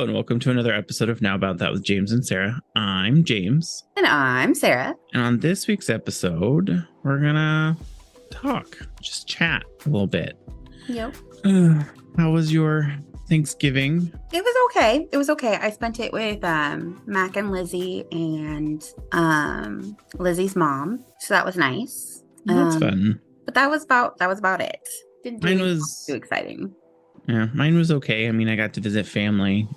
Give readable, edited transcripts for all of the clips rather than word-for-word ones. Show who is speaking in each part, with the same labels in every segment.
Speaker 1: and welcome to another episode of Now About That with James and Sarah. I'm James.
Speaker 2: And I'm Sarah.
Speaker 1: And on this week's episode, we're gonna talk, just chat a little bit.
Speaker 2: Yep.
Speaker 1: How was your Thanksgiving?
Speaker 2: It was okay. It was okay. I spent it with Mac and Lizzie and Lizzie's mom. So that was nice.
Speaker 1: That's fun.
Speaker 2: But that was about it. Didn't do
Speaker 1: Mine
Speaker 2: anything
Speaker 1: was
Speaker 2: too exciting.
Speaker 1: Yeah, mine was okay. I mean, I got to visit family.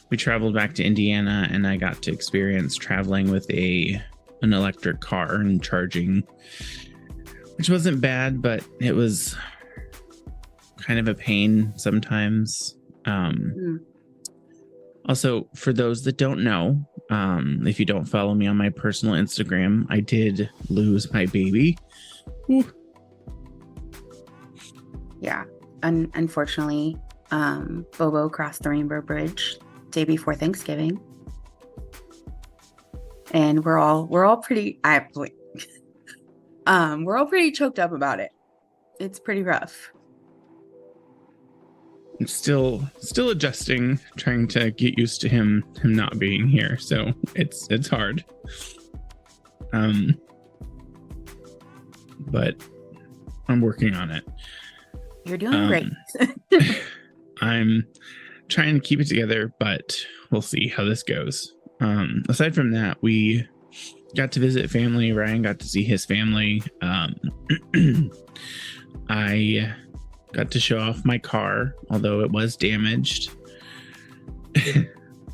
Speaker 1: We traveled back to Indiana and I got to experience traveling with an electric car and charging, which wasn't bad, but it was kind of a pain sometimes. Also, for those that don't know, if you don't follow me on my personal Instagram, I did lose my baby. Whew.
Speaker 2: Yeah. Unfortunately, Bobo crossed the Rainbow Bridge day before Thanksgiving. And we're all pretty we're all pretty choked up about it. It's pretty rough.
Speaker 1: I'm still adjusting, trying to get used to him not being here. So it's hard. But I'm working on it.
Speaker 2: You're doing great.
Speaker 1: I'm trying to keep it together, but we'll see how this goes. Aside from that, we got to visit family. Ryan got to see his family. I got to show off my car, although it was damaged.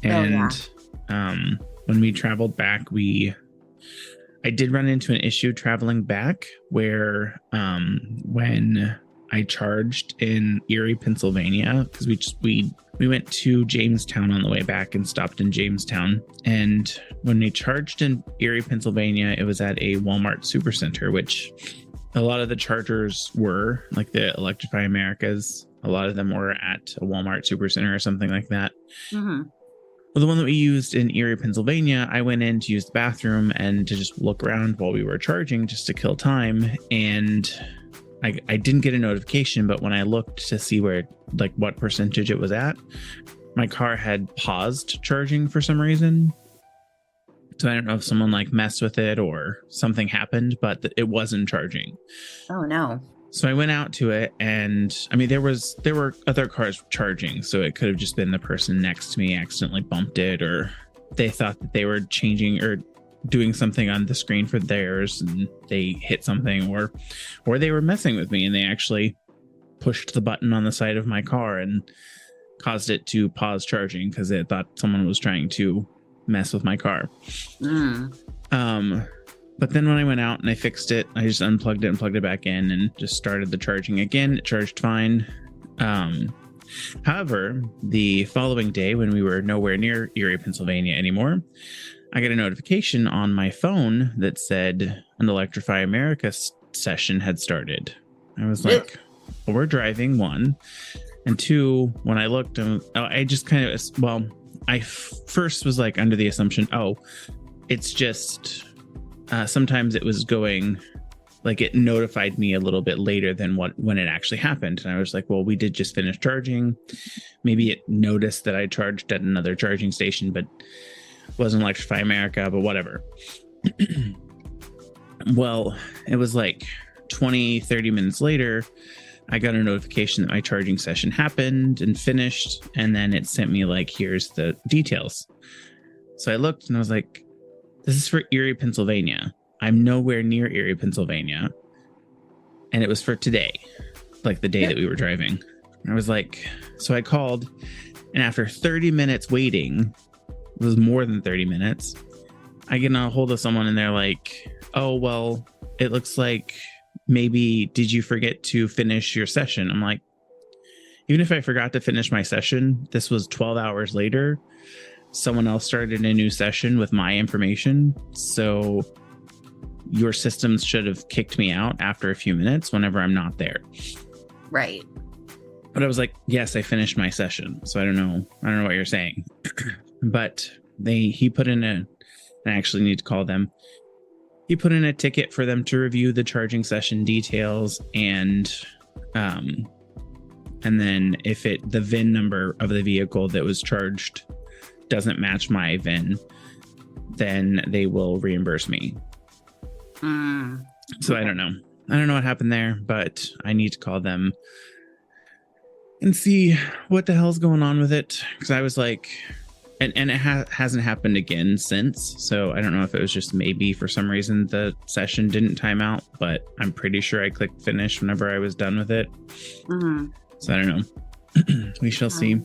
Speaker 1: And when we traveled back, I did run into an issue traveling back where when I charged in Erie, Pennsylvania, because we went to Jamestown on the way back and stopped in Jamestown. And when we charged in Erie, Pennsylvania, it was at a Walmart Supercenter, which a lot of the chargers were, like the Electrify Americas. A lot of them were at a Walmart Supercenter or something like that.
Speaker 2: Mm-hmm.
Speaker 1: Well, the one that we used in Erie, Pennsylvania, I went in to use the bathroom and to just look around while we were charging just to kill time. And I didn't get a notification, but when I looked to see what percentage it was at, my car had paused charging for some reason. So I don't know if someone messed with it or something happened, but it wasn't charging.
Speaker 2: Oh no.
Speaker 1: So I went out to it, and I mean, there were other cars charging, so it could have just been the person next to me accidentally bumped it, or they thought that they were changing or doing something on the screen for theirs and they hit something, or they were messing with me and they actually pushed the button on the side of my car and caused it to pause charging because they thought someone was trying to mess with my car. But then when I went out and I fixed it, I just unplugged it and plugged it back in and just started the charging again. It charged fine. However, the following day, when we were nowhere near Erie, Pennsylvania anymore, I got a notification on my phone that said an Electrify America session had started. I was like, well, we're driving, one. And two, when I looked, I just kind of, I first was under the assumption, it's just, sometimes it was going, it notified me a little bit later than when it actually happened. And I was like, well, we did just finish charging. Maybe it noticed that I charged at another charging station, but wasn't Electrify America, but whatever. Well, it was 20-30 minutes later, I got a notification that my charging session happened and finished, and then it sent me here's the details. So I looked and I was like, this is for Erie, Pennsylvania. I'm nowhere near Erie, Pennsylvania. And it was for today, the day that we were driving. And I was so I called, and after 30 minutes waiting, it was more than 30 minutes, I get a hold of someone and they're like, oh, well, it looks like maybe did you forget to finish your session? I'm like, even if I forgot to finish my session, this was 12 hours later. Someone else started a new session with my information. So your systems should have kicked me out after a few minutes whenever I'm not there.
Speaker 2: Right.
Speaker 1: But I was like, yes, I finished my session. So I don't know what you're saying. But he put in I actually need to call them. He put in a ticket for them to review the charging session details and And then if the VIN number of the vehicle that was charged doesn't match my VIN, then they will reimburse me. So I don't know. I don't know what happened there, but I need to call them and see what the hell's going on with it. Because I was like, and it hasn't happened again since. So I don't know if it was just maybe for some reason the session didn't time out, but I'm pretty sure I clicked finish whenever I was done with it. So I don't know. We shall see.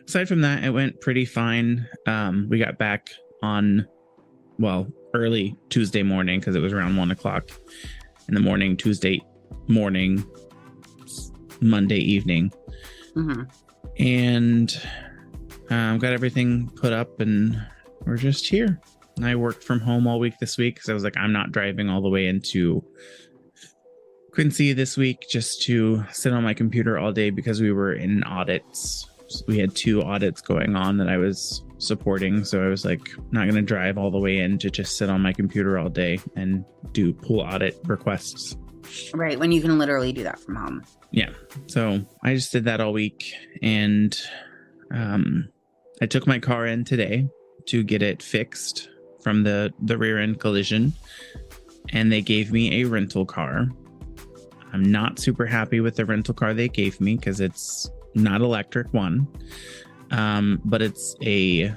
Speaker 1: Aside from that, it went pretty fine. We got back on, early Tuesday morning because it was around 1:00 in the morning, Tuesday morning, Monday evening. And got everything put up and we're just here. I worked from home all week this week because I was like, I'm not driving all the way into Quincy this week just to sit on my computer all day because we were in audits. We had 2 audits going on that I was supporting. So I was like, not going to drive all the way in to just sit on my computer all day and do pool audit requests.
Speaker 2: Right. When you can literally do that from home.
Speaker 1: Yeah. So I just did that all week. And I took my car in today to get it fixed from the rear end collision. And they gave me a rental car. I'm not super happy with the rental car they gave me because it's not electric one, but it's a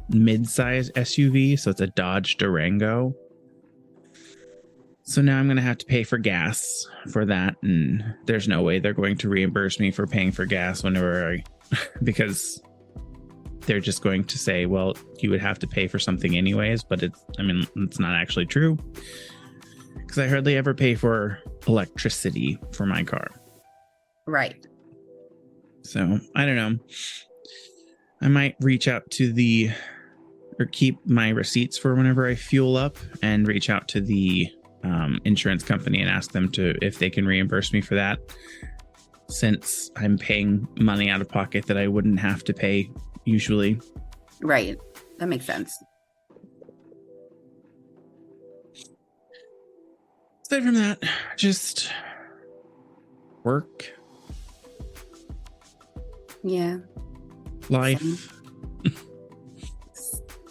Speaker 1: mid-size SUV, so it's a Dodge Durango. So now I'm going to have to pay for gas for that, and there's no way they're going to reimburse me for paying for gas whenever because they're just going to say, well, you would have to pay for something anyways, but it's not actually true because I hardly ever pay for electricity for my car.
Speaker 2: Right.
Speaker 1: So I don't know. I might reach out to or keep my receipts for whenever I fuel up and reach out to the insurance company and ask them if they can reimburse me for that, since I'm paying money out of pocket that I wouldn't have to pay usually.
Speaker 2: Right. That makes sense.
Speaker 1: Aside from that, just work.
Speaker 2: Yeah.
Speaker 1: Life.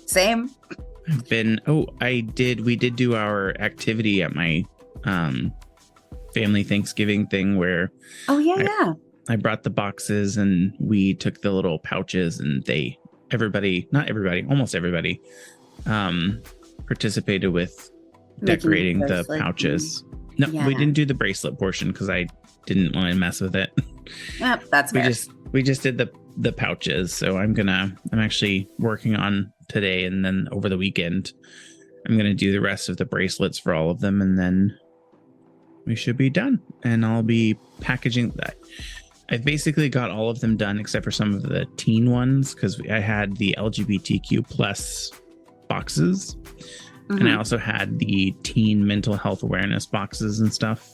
Speaker 2: Same.
Speaker 1: We did do our activity at my family Thanksgiving thing where I brought the boxes and we took the little pouches and almost everybody participated with decorating the pouches. We didn't do the bracelet portion because I didn't want to mess with it.
Speaker 2: Yep, that's fair.
Speaker 1: We just did the pouches. So I'm actually working on today, and then over the weekend I'm gonna do the rest of the bracelets for all of them, and then we should be done. And I'll be packaging that. I've basically got all of them done except for some of the teen ones because I had the LGBTQ plus boxes, and I also had the teen mental health awareness boxes and stuff.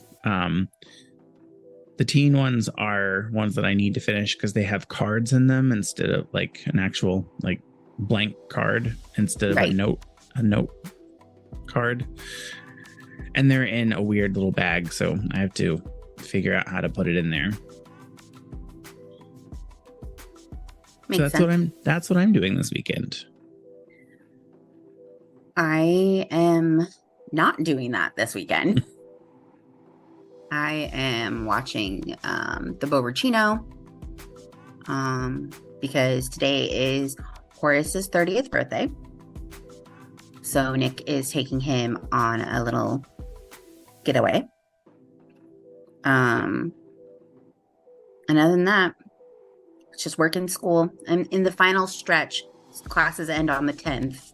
Speaker 1: The teen ones are ones that I need to finish because they have cards in them instead of like an actual like blank card instead of a note card. And they're in a weird little bag, so I have to figure out how to put it in there.
Speaker 2: Makes
Speaker 1: so
Speaker 2: sense.
Speaker 1: That's what I'm doing this weekend.
Speaker 2: I am not doing that this weekend. I am watching the Bobercino because today is Horace's 30th birthday. So Nick is taking him on a little getaway. And other than that, it's just work in school. I'm in the final stretch. Classes end on the 10th.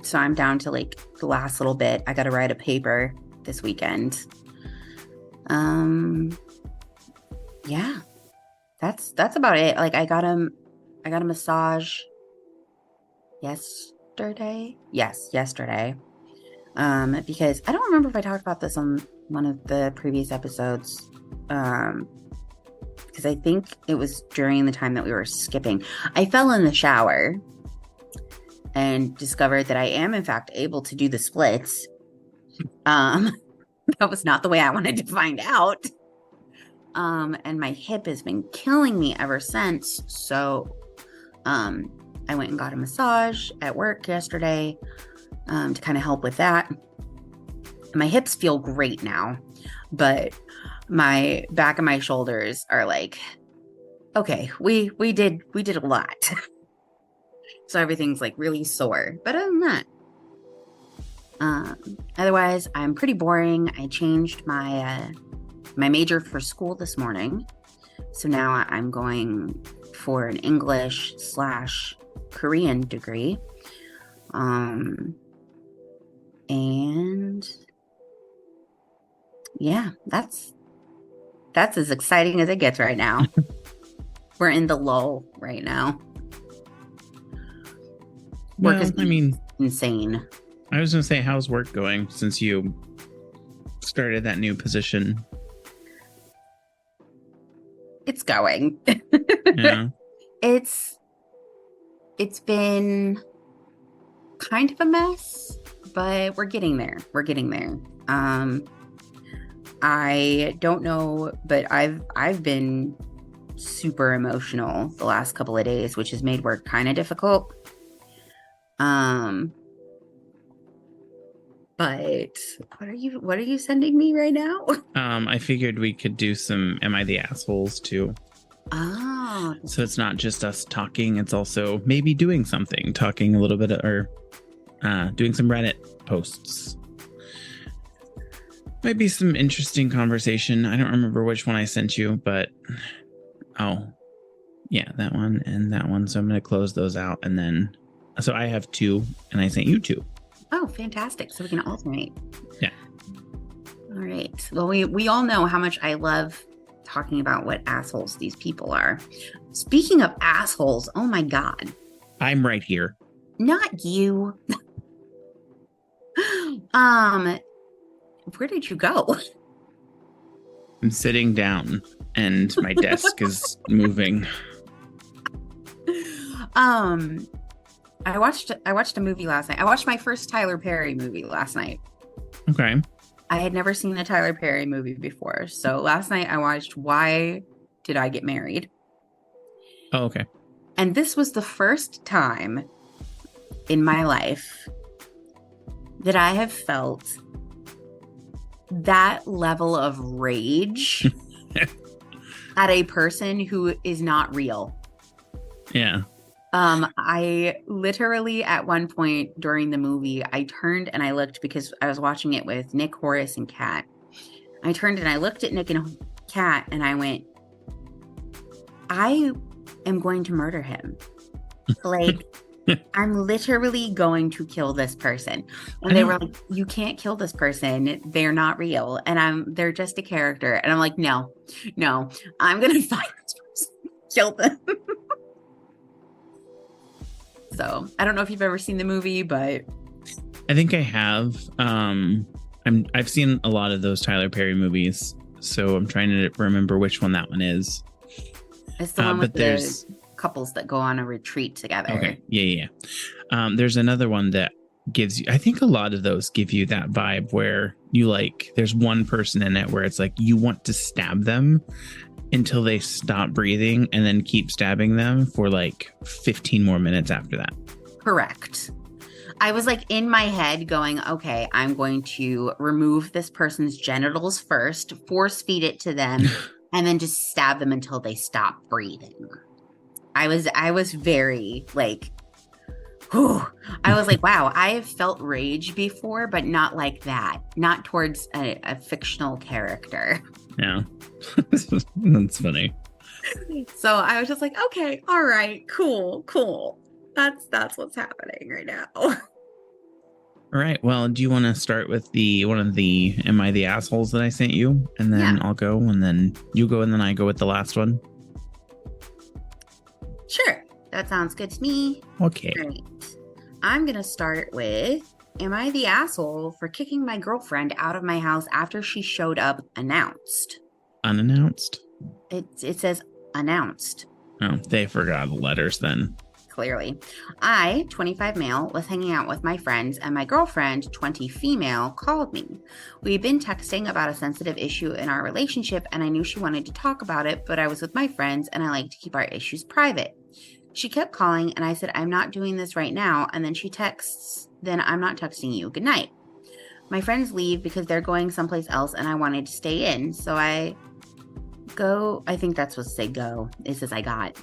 Speaker 2: So I'm down to like the last little bit. I got to write a paper this weekend. Yeah, that's about it. Like I got a massage yesterday. Yes, yesterday. Because I don't remember if I talked about this on one of the previous episodes. Because I think it was during the time that we were skipping. I fell in the shower and discovered that I am in fact able to do the splits. That was not the way I wanted to find out. And my hip has been killing me ever since. So I went and got a massage at work yesterday to kind of help with that. My hips feel great now, but my back and my shoulders are like, okay, we did a lot. So everything's like really sore. But other than that, otherwise, I'm pretty boring. I changed my major for school this morning. So now I'm going for an English/Korean degree. And yeah, that's as exciting as it gets right now. We're in the lull right now. Work is insane.
Speaker 1: I was going to say, how's work going since you started that new position?
Speaker 2: It's going.
Speaker 1: Yeah.
Speaker 2: It's been kind of a mess, but we're getting there. I don't know, but I've been super emotional the last couple of days, which has made work kind of difficult. But what are you sending me right now?
Speaker 1: I figured we could do some Am I the Assholes too.
Speaker 2: Oh.
Speaker 1: So it's not just us talking, it's also maybe doing something, talking a little bit or doing some Reddit posts. Might be some interesting conversation. I don't remember which one I sent you, but yeah, that one and that one. So I'm going to close those out. And then, so I have 2 and I sent you 2.
Speaker 2: Oh, fantastic. So we can alternate.
Speaker 1: Yeah.
Speaker 2: All right. Well, we all know how much I love talking about what assholes these people are. Speaking of assholes, oh my God.
Speaker 1: I'm right here.
Speaker 2: Not you. Where did you go?
Speaker 1: I'm sitting down and my desk is moving.
Speaker 2: I watched a movie last night. I watched my first Tyler Perry movie last night.
Speaker 1: Okay.
Speaker 2: I had never seen a Tyler Perry movie before. So last night I watched Why Did I Get Married?
Speaker 1: Oh, okay.
Speaker 2: And this was the first time in my life that I have felt that level of rage at a person who is not real.
Speaker 1: Yeah.
Speaker 2: I literally at one point during the movie, I turned and I looked because I was watching it with Nick, Horace, and Kat. I turned and I looked at Nick and Kat and I went, I am going to murder him. Like, I'm literally going to kill this person. And they were like, you can't kill this person. They're not real. And they're just a character. And I'm like, no, I'm going to find this person, kill them. So I don't know if you've ever seen the movie, but
Speaker 1: I think I have. I've seen a lot of those Tyler Perry movies, so I'm trying to remember which one that one is.
Speaker 2: It's the one with the couples that go on a retreat together.
Speaker 1: Okay. Yeah. There's another one that gives you, I think a lot of those give you that vibe where you like, there's one person in it where it's like you want to stab them until they stop breathing and then keep stabbing them for like 15 more minutes after that.
Speaker 2: Correct. I was like in my head going, okay, I'm going to remove this person's genitals first, force feed it to them, and then just stab them until they stop breathing. I was very like, whew. I was like, wow, I have felt rage before, but not like that. Not towards a fictional character.
Speaker 1: Yeah. That's funny.
Speaker 2: So I was just like, okay, all right, cool. That's what's happening right now.
Speaker 1: All right. Well, do you want to start with one of the Am I the Assholes that I sent you? And then I'll go, and then you go, and then I go with the last one.
Speaker 2: Sure. That sounds good to me.
Speaker 1: Okay.
Speaker 2: Great. I'm going to start with, am I the asshole for kicking my girlfriend out of my house after she showed up announced?
Speaker 1: Unannounced?
Speaker 2: It says announced.
Speaker 1: Oh, they forgot the letters then.
Speaker 2: clearly. I, 25 male, was hanging out with my friends, and my girlfriend, 20 female, called me. We'd been texting about a sensitive issue in our relationship, and I knew she wanted to talk about it, but I was with my friends, and I like to keep our issues private. She kept calling, and I said, I'm not doing this right now, and then she texts, then I'm not texting you. Good night. My friends leave because they're going someplace else, and I wanted to stay in, so I think that's supposed to say go. It says I got.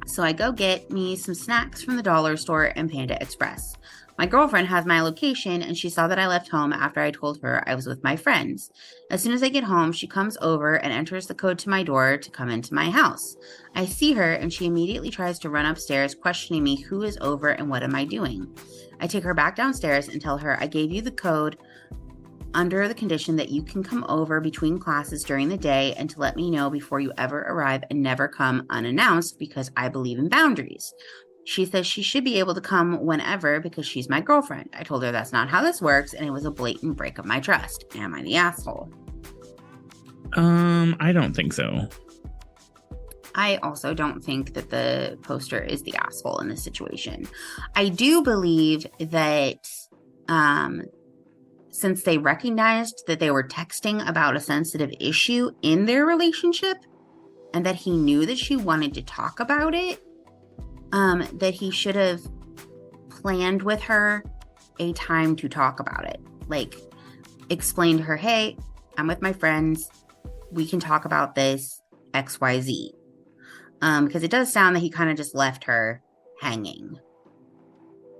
Speaker 2: So I go get me some snacks from the dollar store and Panda Express. My girlfriend has my location, and she saw that I left home after I told her I was with my friends. As soon as I get home, she comes over and enters the code to my door to come into my house. I see her, and she immediately tries to run upstairs, questioning me who is over and what am I doing. I take her back downstairs and tell her I gave you the code under the condition that you can come over between classes during the day and to let me know before you ever arrive and never come unannounced because I believe in boundaries. She says she should be able to come whenever because she's my girlfriend. I told her that's not how this works, and it was a blatant break of my trust. Am I the asshole?
Speaker 1: I don't think so.
Speaker 2: I also don't think that the poster is the asshole in this situation. I do believe that since they recognized that they were texting about a sensitive issue in their relationship and that he knew that she wanted to talk about it, that he should have planned with her a time to talk about it. Like, explain to her, hey, I'm with my friends. We can talk about this XYZ. Because it does sound that he kind of just left her hanging.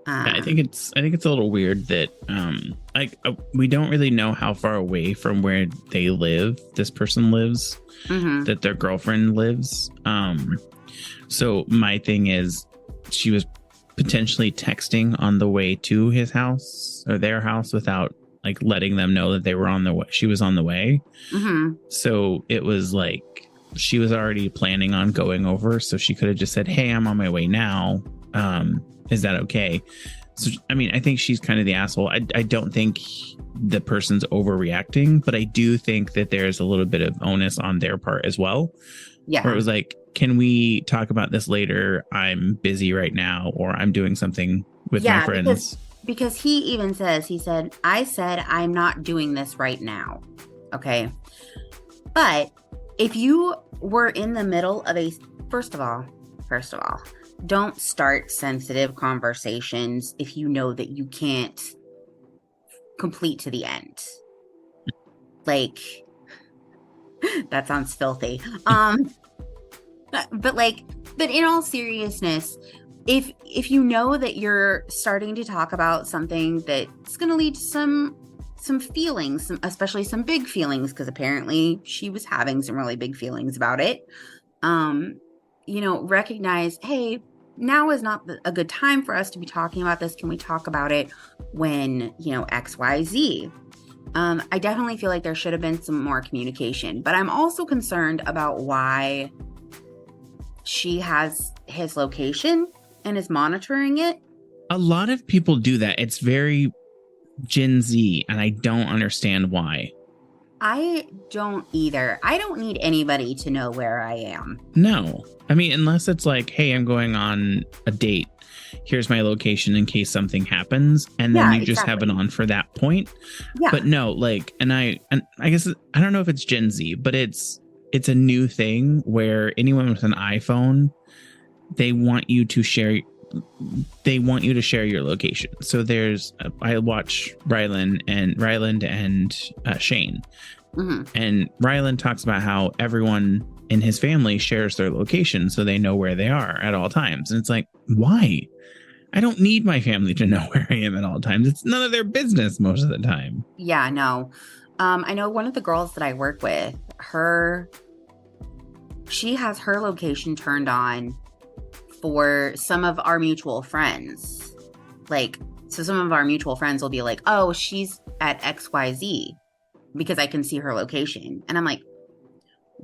Speaker 1: Yeah, I think it's a little weird that we don't really know how far away from where they live, this person lives, that their girlfriend lives. So my thing is, she was potentially texting on the way to his house or their house without like letting them know that they were on the way. She was on the way. So it was like she was already planning on going over. So she could have just said, hey, I'm on my way now. Is that okay? So, I mean, I think she's kind of the asshole. I don't think the person's overreacting, but I do think that there's a little bit of onus on their part as well.
Speaker 2: Yeah.
Speaker 1: Where it was like, can we talk about this later? I'm busy right now, or I'm doing something with my friends.
Speaker 2: Because he even says, I said, I'm not doing this right now. Okay. But if you were in the middle of first of all, don't start sensitive conversations if you know that you can't complete to the end. Like, that sounds filthy. But in all seriousness, if you know that you're starting to talk about something that's going to lead to some feelings, especially some big feelings, because apparently she was having some really big feelings about it. Recognize, hey, now is not a good time for us to be talking about this. Can we talk about it when, XYZ? I definitely feel like there should have been some more communication, but I'm also concerned about why she has his location and is monitoring it.
Speaker 1: A lot of people do that. It's very Gen Z, and I don't understand why.
Speaker 2: I don't either. I don't need anybody to know where I am.
Speaker 1: No. I mean, unless it's like, hey, I'm going on a date. Here's my location in case something happens. And then you just have it on for that point. Yeah. But no, like, and I guess, I don't know if it's Gen Z, but it's a new thing where anyone with an iPhone, they want you to share your location. So I watch Ryland and Shane. And Ryland talks about how everyone in his family shares their location so they know where they are at all times. And it's like, why? I don't need my family to know where I am at all times. It's none of their business most of the time.
Speaker 2: Yeah, no. I know one of the girls that I work with, she has her location turned on for some of our mutual friends. Like, so some of our mutual friends will be like, oh, she's at XYZ because I can see her location. And I'm like,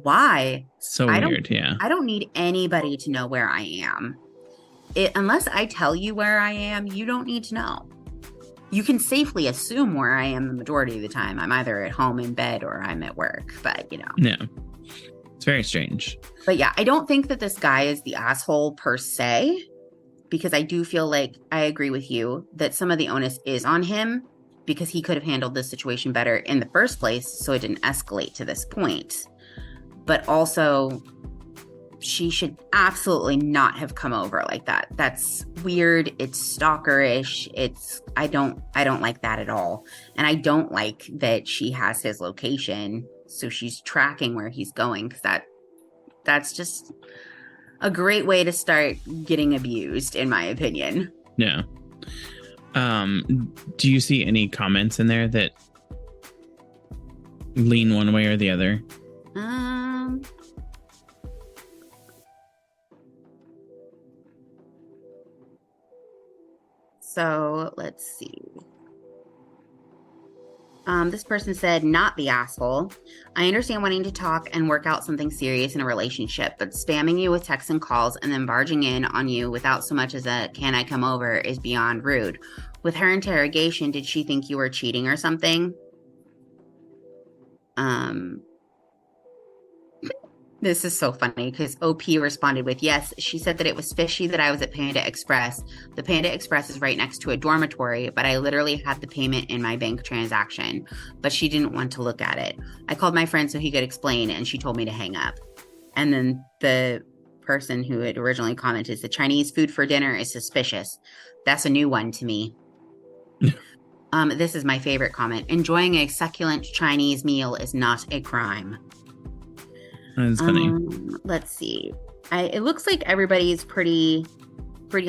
Speaker 2: why?
Speaker 1: So weird, yeah.
Speaker 2: I don't need anybody to know where I am. Unless I tell you where I am, you don't need to know. You can safely assume where I am the majority of the time. I'm either at home in bed or I'm at work, but
Speaker 1: No. It's very strange.
Speaker 2: But yeah, I don't think that this guy is the asshole per se, because I do feel like I agree with you that some of the onus is on him because he could have handled this situation better in the first place, so it didn't escalate to this point. But also, she should absolutely not have come over like that. That's weird. It's stalkerish. I don't like that at all. And I don't like that she has his location, so she's tracking where he's going, because that's just a great way to start getting abused, in my opinion.
Speaker 1: Yeah. Do you see any comments in there that lean one way or the other?
Speaker 2: So let's see. This person said, not the asshole. I understand wanting to talk and work out something serious in a relationship, but spamming you with texts and calls and then barging in on you without so much as a can I come over is beyond rude. With her interrogation, did she think you were cheating or something? This is so funny because OP responded with, yes, she said that it was fishy that I was at Panda Express. The Panda Express is right next to a dormitory, but I literally had the payment in my bank transaction, but she didn't want to look at it. I called my friend so he could explain, and she told me to hang up. And then the person who had originally commented, the Chinese food for dinner is suspicious. That's a new one to me. This is my favorite comment. Enjoying a succulent Chinese meal is not a crime.
Speaker 1: That's funny.
Speaker 2: Let's see. It looks like everybody's pretty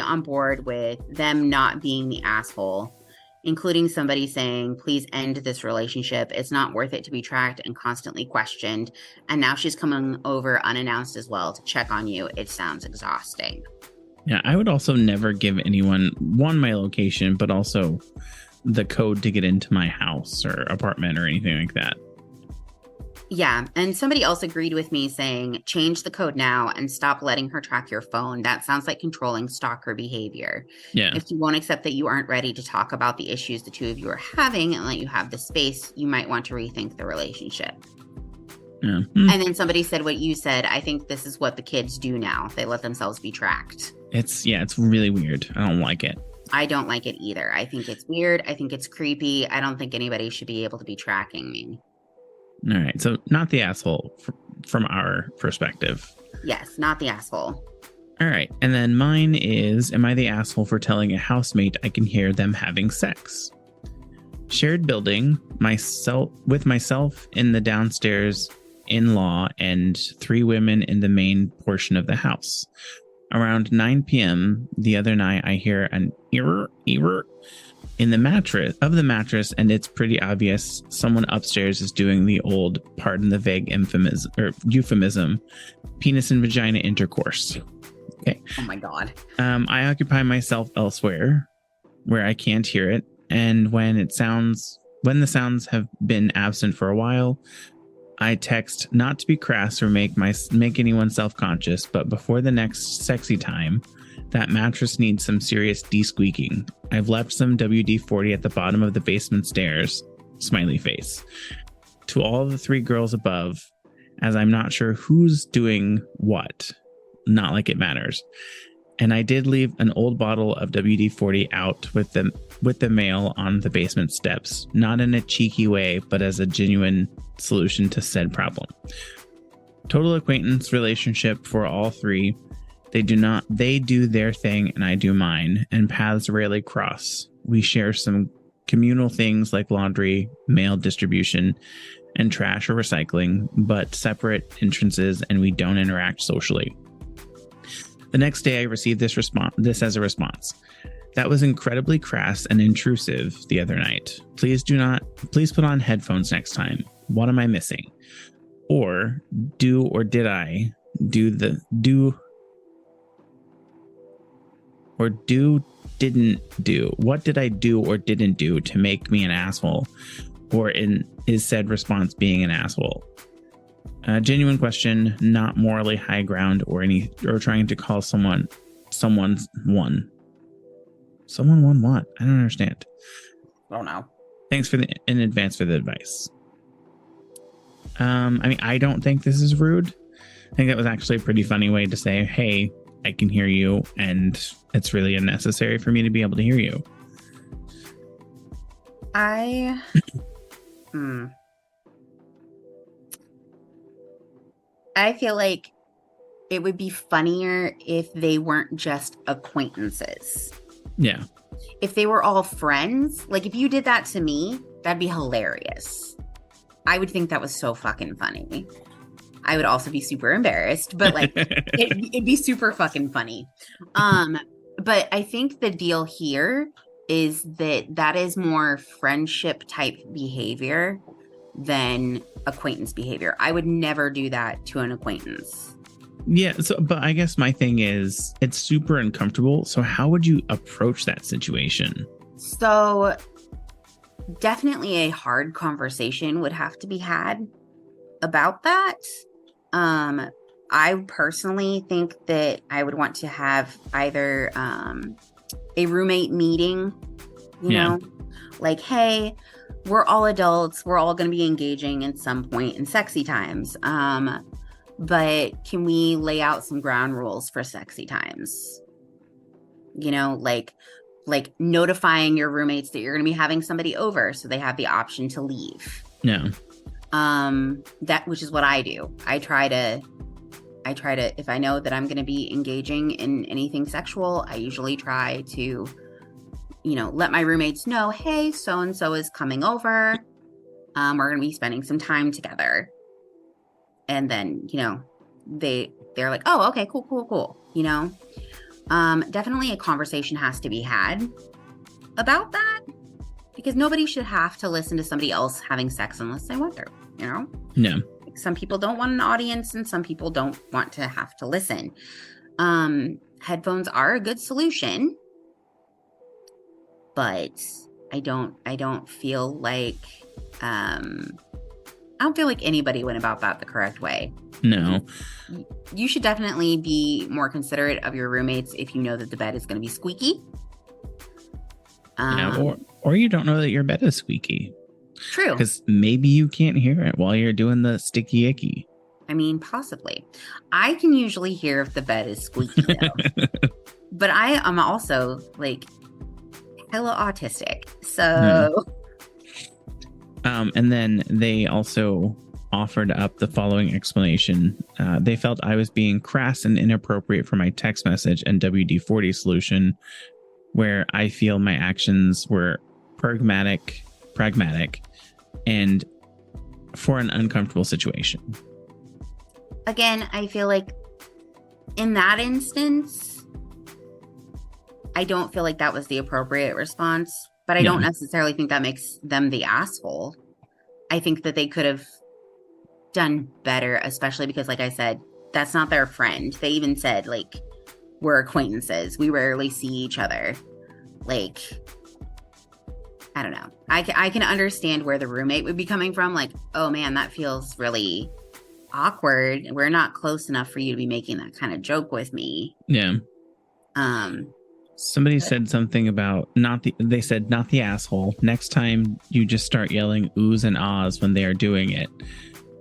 Speaker 2: on board with them not being the asshole, including somebody saying, please end this relationship. It's not worth it to be tracked and constantly questioned. And now she's coming over unannounced as well to check on you. It sounds exhausting.
Speaker 1: Yeah, I would also never give anyone, one, my location, but also the code to get into my house or apartment or anything like that.
Speaker 2: Yeah, and somebody else agreed with me saying, change the code now and stop letting her track your phone. That sounds like controlling stalker behavior.
Speaker 1: Yeah.
Speaker 2: If you won't accept that you aren't ready to talk about the issues the two of you are having and let you have the space, you might want to rethink the relationship.
Speaker 1: Yeah.
Speaker 2: And then somebody said what you said. I think this is what the kids do now. They let themselves be tracked.
Speaker 1: It's really weird. I don't like it.
Speaker 2: I don't like it either. I think it's weird. I think it's creepy. I don't think anybody should be able to be tracking me.
Speaker 1: All right. So not the asshole from our perspective.
Speaker 2: Yes, not the asshole.
Speaker 1: All right. And then mine is, am I the asshole for telling a housemate I can hear them having sex? Shared building, with myself in the downstairs in-law and 3 women in the main portion of the house. Around 9 p.m. the other night, I hear an error in the mattress, and it's pretty obvious someone upstairs is doing the old, pardon the vague euphemism, penis and vagina intercourse. Okay.
Speaker 2: Oh my God.
Speaker 1: I occupy myself elsewhere where I can't hear it, and when the sounds have been absent for a while, I text not to be crass or make anyone self-conscious, but before the next sexy time, that mattress needs some serious de-squeaking. I've left some WD-40 at the bottom of the basement stairs. Smiley face. To all the 3 girls above, as I'm not sure who's doing what. Not like it matters. And I did leave an old bottle of WD-40 out with the mail on the basement steps, not in a cheeky way, but as a genuine solution to said problem. Total acquaintance relationship for all 3. They do their thing and I do mine, and paths rarely cross. We share some communal things like laundry, mail distribution, and trash or recycling, but separate entrances, and we don't interact socially. The next day I received this as a response. That was incredibly crass and intrusive the other night. Please put on headphones next time. What am I missing? Or did I didn't do? What did I do or didn't do to make me an asshole? Or is said response being an asshole? A genuine question, not morally high ground or trying to call someone one. Someone won what? I don't understand.
Speaker 2: Oh no.
Speaker 1: Thanks in advance for the advice. I don't think this is rude. I think that was actually a pretty funny way to say, hey, I can hear you, and it's really unnecessary for me to be able to hear you.
Speaker 2: I feel like it would be funnier if they weren't just acquaintances.
Speaker 1: Yeah.
Speaker 2: If they were all friends, like if you did that to me, that'd be hilarious. I would think that was so fucking funny. I would also be super embarrassed, but like it'd be super fucking funny. But I think the deal here is that is more friendship type behavior than acquaintance behavior. I would never do that to an acquaintance.
Speaker 1: Yeah. So, but I guess my thing is it's super uncomfortable. So how would you approach that situation?
Speaker 2: So definitely a hard conversation would have to be had about that. I personally think that I would want to have either a roommate meeting, you know, like, hey, we're all adults. We're all going to be engaging at some point in sexy times. But can we lay out some ground rules for sexy times? You know, like notifying your roommates that you're going to be having somebody over so they have the option to leave.
Speaker 1: Yeah.
Speaker 2: Which is what I do. I try to, if I know that I'm going to be engaging in anything sexual, I usually try to, you know, let my roommates know, hey, so-and-so is coming over. We're going to be spending some time together. And then, you know, they're like, oh, okay, cool. You know, definitely a conversation has to be had about that, because nobody should have to listen to somebody else having sex unless they want to, you know?
Speaker 1: No.
Speaker 2: Some people don't want an audience and some people don't want to have to listen. Headphones are a good solution, but I don't feel like anybody went about that the correct way.
Speaker 1: No.
Speaker 2: You should definitely be more considerate of your roommates if you know that the bed is going to be squeaky.
Speaker 1: Or you don't know that your bed is squeaky.
Speaker 2: True.
Speaker 1: Because maybe you can't hear it while you're doing the sticky icky.
Speaker 2: I mean, possibly. I can usually hear if the bed is squeaky, though. But I am also, like, hella autistic. So...
Speaker 1: And then they also offered up the following explanation. They felt I was being crass and inappropriate for my text message and WD-40 solution, where I feel my actions were pragmatic, and for an uncomfortable situation.
Speaker 2: Again, I feel like in that instance, I don't feel like that was the appropriate response, but I don't necessarily think that makes them the asshole. I think that they could have done better, especially because, like I said, that's not their friend. They even said, like, we're acquaintances. We rarely see each other. Like, I don't know. I can understand where the roommate would be coming from. Like, oh man, that feels really awkward. We're not close enough for you to be making that kind of joke with me.
Speaker 1: Yeah. Somebody said something about not the asshole. Next time you just start yelling oohs and ahs when they are doing it.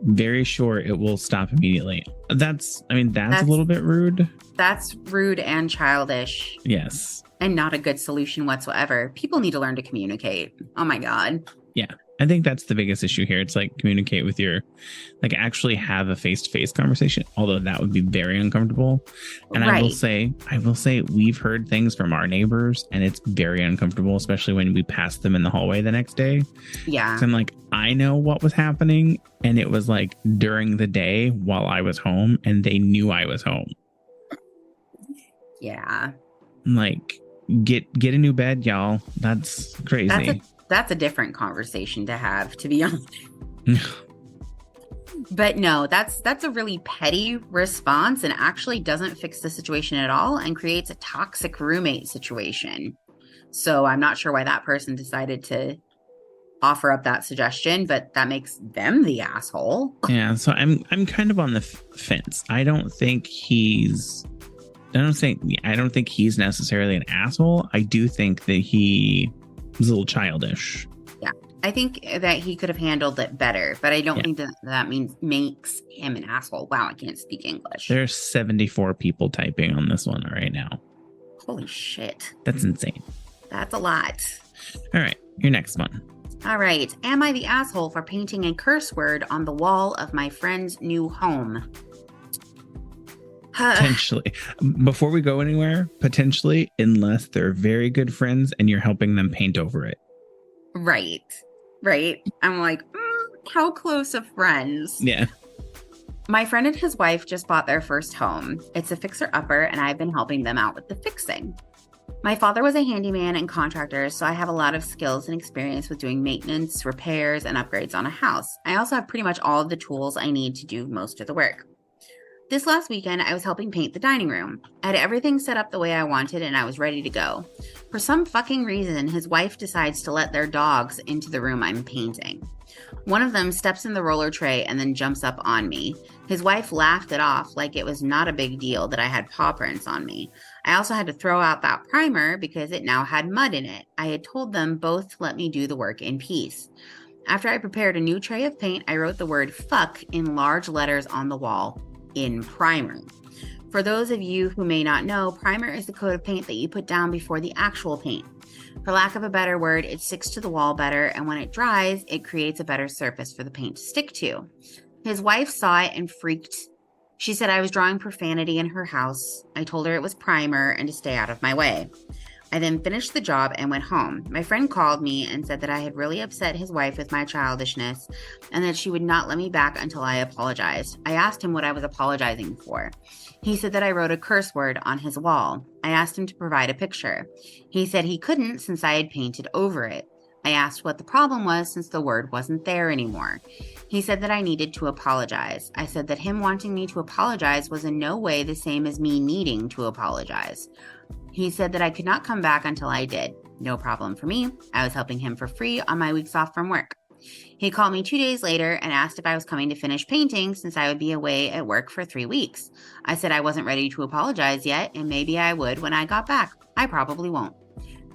Speaker 1: Very sure it will stop immediately. That's a little bit rude. That's
Speaker 2: rude and childish.
Speaker 1: Yes.
Speaker 2: And not a good solution whatsoever. People need to learn to communicate. Oh my God.
Speaker 1: Yeah. I think that's the biggest issue here. It's like communicate with actually have a face-to-face conversation, although that would be very uncomfortable. And right. I will say we've heard things from our neighbors and it's very uncomfortable, especially when we pass them in the hallway the next day.
Speaker 2: Yeah.
Speaker 1: So I'm like, I know what was happening. And it was like during the day while I was home and they knew I was home.
Speaker 2: Yeah.
Speaker 1: I'm like, get a new bed, y'all. That's crazy.
Speaker 2: That's a different conversation to have, to be honest. But no, that's a really petty response and actually doesn't fix the situation at all and creates a toxic roommate situation. So I'm not sure why that person decided to offer up that suggestion, but that makes them the asshole.
Speaker 1: Yeah, so I'm kind of on the fence. I don't think he's necessarily an asshole. I do think that he is a little childish.
Speaker 2: Yeah. I think that he could have handled it better, but I don't
Speaker 1: Yeah.
Speaker 2: think that means makes him an asshole. Wow, I can't speak English.
Speaker 1: There's 74 people typing on this one right now.
Speaker 2: Holy shit.
Speaker 1: That's insane.
Speaker 2: That's a lot.
Speaker 1: All right, your next one.
Speaker 2: All right. Am I the asshole for painting a curse word on the wall of my friend's new home?
Speaker 1: Potentially. Before we go anywhere, potentially, unless they're very good friends and you're helping them paint over it.
Speaker 2: Right. I'm like, how close of friends?
Speaker 1: Yeah.
Speaker 2: My friend and his wife just bought their first home. It's a fixer-upper, and I've been helping them out with the fixing. My father was a handyman and contractor, so I have a lot of skills and experience with doing maintenance, repairs, and upgrades on a house. I also have pretty much all of the tools I need to do most of the work. This last weekend, I was helping paint the dining room. I had everything set up the way I wanted, and I was ready to go. For some fucking reason, his wife decides to let their dogs into the room I'm painting. One of them steps in the roller tray and then jumps up on me. His wife laughed it off like it was not a big deal that I had paw prints on me. I also had to throw out that primer because it now had mud in it. I had told them both to let me do the work in peace. After I prepared a new tray of paint, I wrote the word fuck in large letters on the wall in primer. For those of you who may not know, primer is the coat of paint that you put down before the actual paint. For lack of a better word, it sticks to the wall better, and when it dries, it creates a better surface for the paint to stick to. His wife saw it and freaked. She said I was drawing profanity in her house. I told her it was primer and to stay out of my way. I then finished the job and went home. My friend called me and said that I had really upset his wife with my childishness and that she would not let me back until I apologized. I asked him what I was apologizing for. He said that I wrote a curse word on his wall. I asked him to provide a picture. He said he couldn't since I had painted over it. I asked what the problem was since the word wasn't there anymore. He said that I needed to apologize. I said that him wanting me to apologize was in no way the same as me needing to apologize. He said that I could not come back until I did. No problem for me. I was helping him for free on my weeks off from work. He called me 2 days later and asked if I was coming to finish painting since I would be away at work for 3 weeks. I said I wasn't ready to apologize yet, and maybe I would when I got back. I probably won't.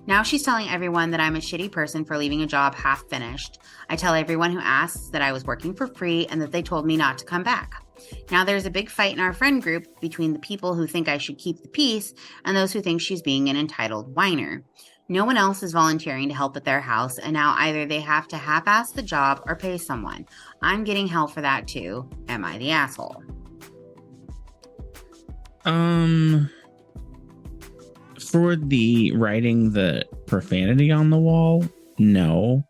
Speaker 2: Now she's telling everyone that I'm a shitty person for leaving a job half finished. I tell everyone who asks that I was working for free and that they told me not to come back. Now there's a big fight in our friend group between the people who think I should keep the peace and those who think she's being an entitled whiner. No one else is volunteering to help at their house, and now either they have to half-ass the job or pay someone. I'm getting hell for that too. Am I the asshole?
Speaker 1: For the writing the profanity on the wall, no.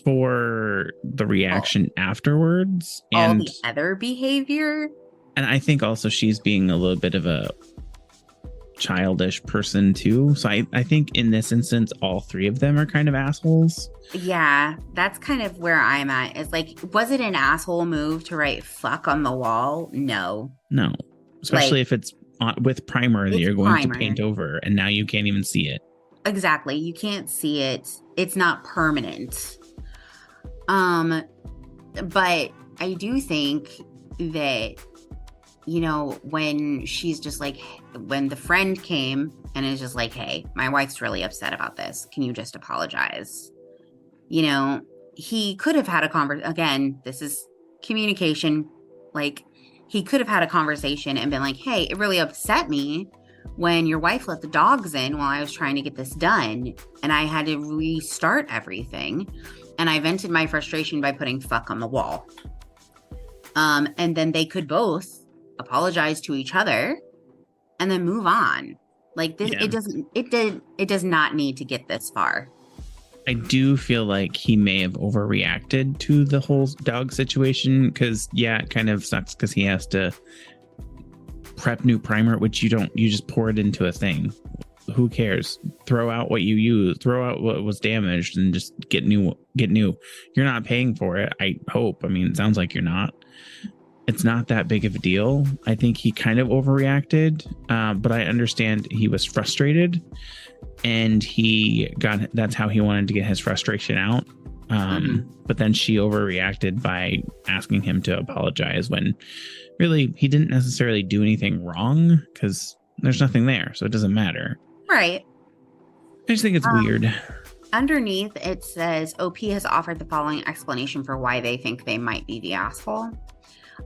Speaker 1: For the reaction afterwards
Speaker 2: All
Speaker 1: and
Speaker 2: the other behavior.
Speaker 1: And I think also she's being a little bit of a childish person too. So I think in this instance, all three of them are kind of assholes.
Speaker 2: Yeah, that's kind of where I'm at. It's like, was it an asshole move to write fuck on the wall? No.
Speaker 1: No. Especially if it's with primer that you're going to paint over and now you can't even see it.
Speaker 2: Exactly. You can't see it. It's not permanent. But I do think that, you know, when she's just like, when the friend came and is just like, hey, my wife's really upset about this. Can you just apologize? You know, he could have had a conversation. Again, this is communication. Like, he could have had a conversation and been like, hey, it really upset me when your wife let the dogs in while I was trying to get this done. And I had to restart everything. And I vented my frustration by putting fuck on the wall. And then they could both apologize to each other and then move on. Like this,
Speaker 1: Yeah.
Speaker 2: It does not need to get this far.
Speaker 1: I do feel like he may have overreacted to the whole dog situation because, yeah, it kind of sucks because he has to prep new primer, which you just pour it into a thing. Who cares? Throw out what you use, throw out what was damaged and just get new. You're not paying for it. I hope. I mean, it sounds like you're not. It's not that big of a deal. I think he kind of overreacted, but I understand he was frustrated and that's how he wanted to get his frustration out. But then she overreacted by asking him to apologize when really he didn't necessarily do anything wrong because there's nothing there. So it doesn't matter.
Speaker 2: Right.
Speaker 1: I just think it's weird.
Speaker 2: Underneath, it says OP has offered the following explanation for why they think they might be the asshole.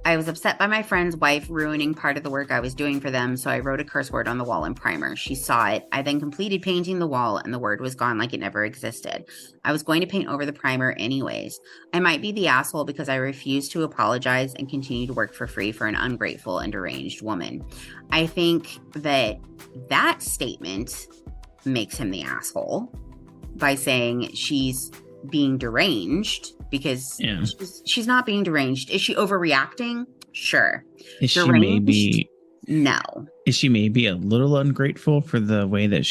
Speaker 2: I was upset by my friend's wife ruining part of the work I was doing for them, so I wrote a curse word on the wall in primer. She saw it. I then completed painting the wall, and the word was gone like it never existed. I was going to paint over the primer anyways. I might be the asshole because I refused to apologize and continue to work for free for an ungrateful and deranged woman. I think that statement makes him the asshole by saying she's being deranged, because she's not being deranged. Is she overreacting? Sure.
Speaker 1: Is she maybe?
Speaker 2: No.
Speaker 1: Is she maybe a little ungrateful for the way that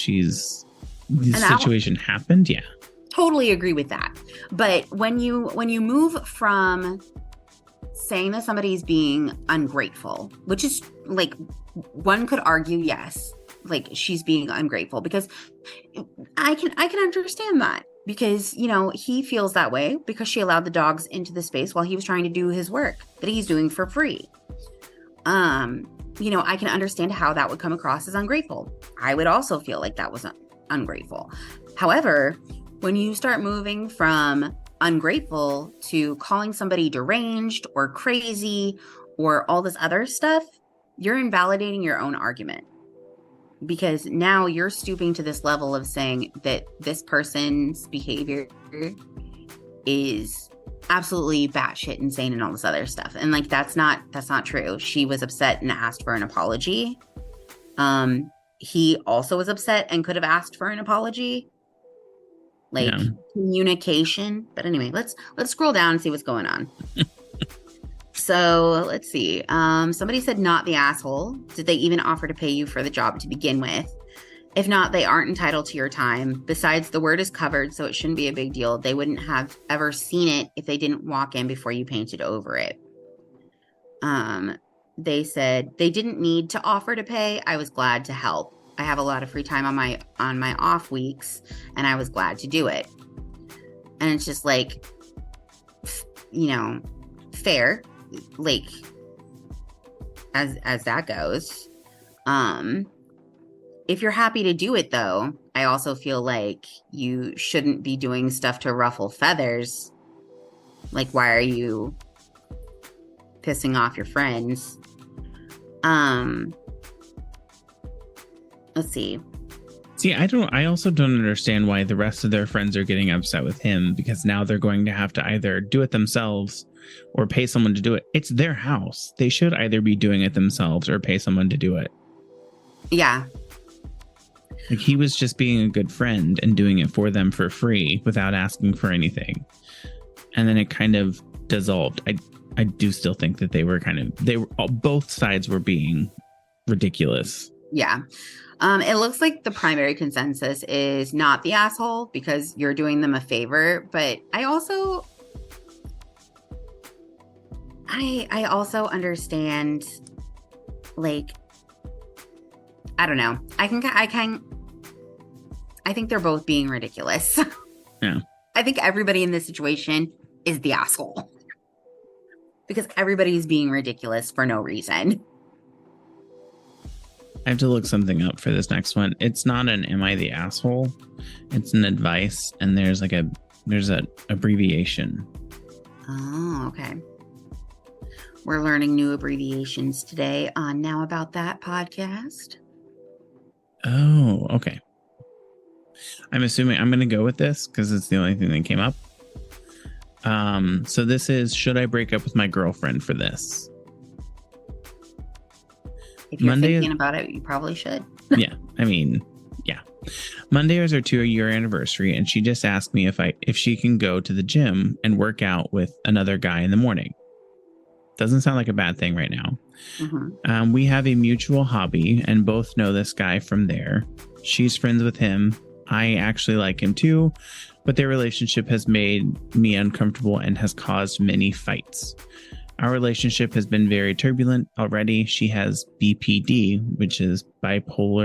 Speaker 1: the situation happened? Yeah.
Speaker 2: Totally agree with that. But when you move from saying that somebody's being ungrateful, which is like, one could argue, yes, like she's being ungrateful, because I can understand that. Because, you know, he feels that way because she allowed the dogs into the space while he was trying to do his work that he's doing for free. You know, I can understand how that would come across as ungrateful. I would also feel like that was ungrateful. However, when you start moving from ungrateful to calling somebody deranged or crazy or all this other stuff, you're invalidating your own argument. Because now you're stooping to this level of saying that this person's behavior is absolutely batshit insane and all this other stuff. And like, that's not true. She was upset and asked for an apology. He also was upset and could have asked for an apology. Like communication. But anyway, let's scroll down and see what's going on. So let's see. Somebody said not the asshole. Did they even offer to pay you for the job to begin with? If not, they aren't entitled to your time. Besides, the word is covered, so it shouldn't be a big deal. They wouldn't have ever seen it if they didn't walk in before you painted over it. They said they didn't need to offer to pay. I was glad to help. I have a lot of free time on my off weeks, and I was glad to do it. And it's just like, you know, fair. Like, as that goes. If you're happy to do it, though, I also feel like you shouldn't be doing stuff to ruffle feathers. Like, why are you pissing off your friends? Let's see.
Speaker 1: See, I also don't understand why the rest of their friends are getting upset with him, because now they're going to have to either do it themselves or pay someone to do it. It's their house. They should either be doing it themselves or pay someone to do it.
Speaker 2: Yeah.
Speaker 1: Like, he was just being a good friend and doing it for them for free without asking for anything. And then it kind of dissolved. I do still think that both sides were being ridiculous.
Speaker 2: Yeah. It looks like the primary consensus is not the asshole because you're doing them a favor. But I also understand, like, I don't know. I think they're both being ridiculous.
Speaker 1: Yeah.
Speaker 2: I think everybody in this situation is the asshole because everybody's being ridiculous for no reason.
Speaker 1: I have to look something up for this next one. It's not an "Am I the asshole?" It's an advice, and there's an abbreviation.
Speaker 2: Oh, okay. We're learning new abbreviations today on Now About That podcast.
Speaker 1: Oh, okay. I'm assuming I'm going to go with this because it's the only thing that came up. So this is, should I break up with my girlfriend for this?
Speaker 2: If you're thinking about it, you probably should.
Speaker 1: Yeah. I mean, yeah. Monday is our 2-year anniversary, and she just asked me if she can go to the gym and work out with another guy in the morning. Doesn't sound like a bad thing right now. Mm-hmm. We have a mutual hobby and both know this guy from there. She's friends with him. I actually like him too, but their relationship has made me uncomfortable and has caused many fights. Our relationship has been very turbulent already. She has BPD, which is borderline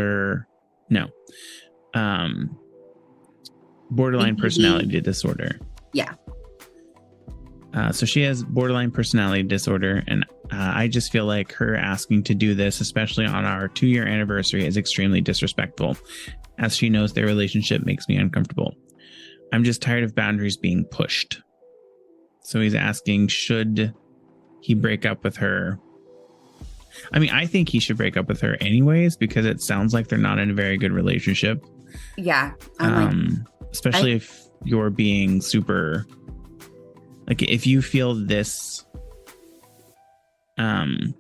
Speaker 2: BPD.
Speaker 1: Personality disorder.
Speaker 2: Yeah.
Speaker 1: So she has borderline personality disorder, and I just feel like her asking to do this, especially on our 2-year anniversary, is extremely disrespectful, as she knows their relationship makes me uncomfortable. I'm just tired of boundaries being pushed. So he's asking, should he break up with her? I mean, I think he should break up with her anyways, because it sounds like they're not in a very good relationship.
Speaker 2: Yeah.
Speaker 1: Especially if you're being super, like, if you feel this,
Speaker 2: if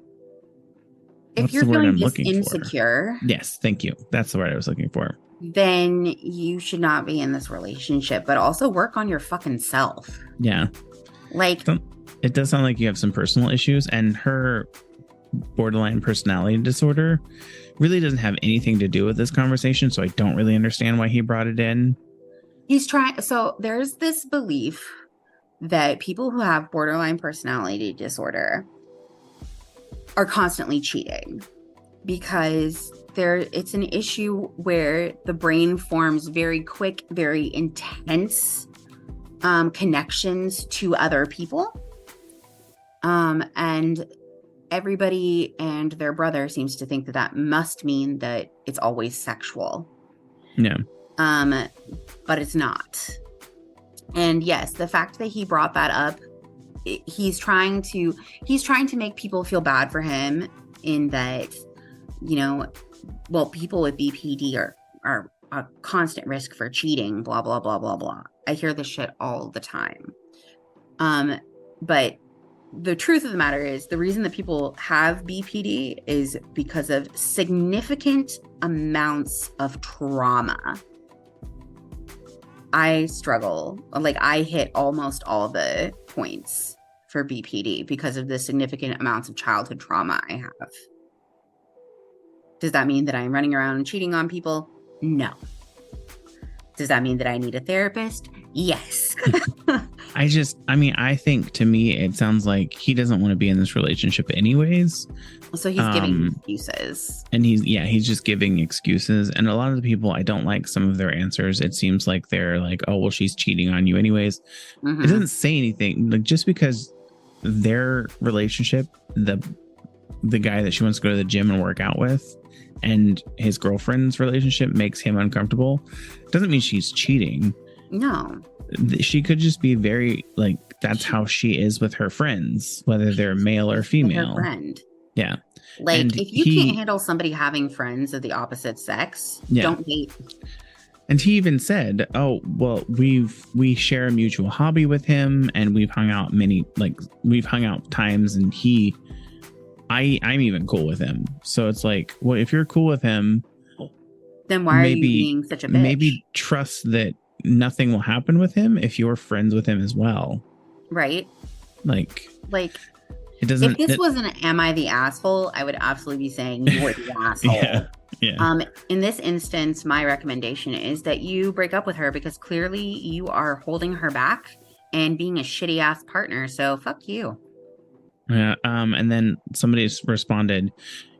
Speaker 2: you're feeling this insecure.
Speaker 1: Yes, thank you. That's the word I was looking for.
Speaker 2: Then you should not be in this relationship, but also work on your fucking self.
Speaker 1: Yeah.
Speaker 2: Like,
Speaker 1: it does sound like you have some personal issues, and her borderline personality disorder really doesn't have anything to do with this conversation. So I don't really understand why he brought it in.
Speaker 2: So there's this belief that people who have borderline personality disorder are constantly cheating because it's an issue where the brain forms very quick, very intense connections to other people. And everybody and their brother seems to think that must mean that it's always sexual.
Speaker 1: Yeah.
Speaker 2: But it's not. And yes, the fact that he brought that up, he's trying to make people feel bad for him in that, people with BPD are a constant risk for cheating, blah, blah, blah, blah, blah. I hear this shit all the time. But the truth of the matter is the reason that people have BPD is because of significant amounts of trauma. I struggle. Like, I hit almost all the points for BPD because of the significant amounts of childhood trauma I have. Does that mean that I'm running around and cheating on people? No. Does that mean that I need a therapist? Yes.
Speaker 1: I think to me, it sounds like he doesn't want to be in this relationship anyways.
Speaker 2: So he's giving excuses. And
Speaker 1: he's just giving excuses. And a lot of the people, I don't like some of their answers. It seems like they're like, oh, well, she's cheating on you anyways. Mm-hmm. It doesn't say anything. Like, just because their relationship, the guy that she wants to go to the gym and work out with, and his girlfriend's relationship makes him uncomfortable, doesn't mean she's cheating.
Speaker 2: No.
Speaker 1: She could just be very, like, that's how she is with her friends, whether they're male or female.
Speaker 2: Her friend.
Speaker 1: Yeah.
Speaker 2: Like, and if you can't handle somebody having friends of the opposite sex, don't date.
Speaker 1: And he even said, oh, well, we share a mutual hobby with him, and we've hung out times, and I'm even cool with him. So it's like, well, if you're cool with him,
Speaker 2: then why are you being such a bitch?
Speaker 1: Maybe trust that nothing will happen with him if you're friends with him as well.
Speaker 2: Right.
Speaker 1: Like
Speaker 2: it doesn't. If this was an "Am I the asshole?" I would absolutely be saying you're the asshole. Yeah. In this instance, my recommendation is that you break up with her because clearly you are holding her back and being a shitty ass partner. So fuck you.
Speaker 1: Yeah. And then somebody's responded,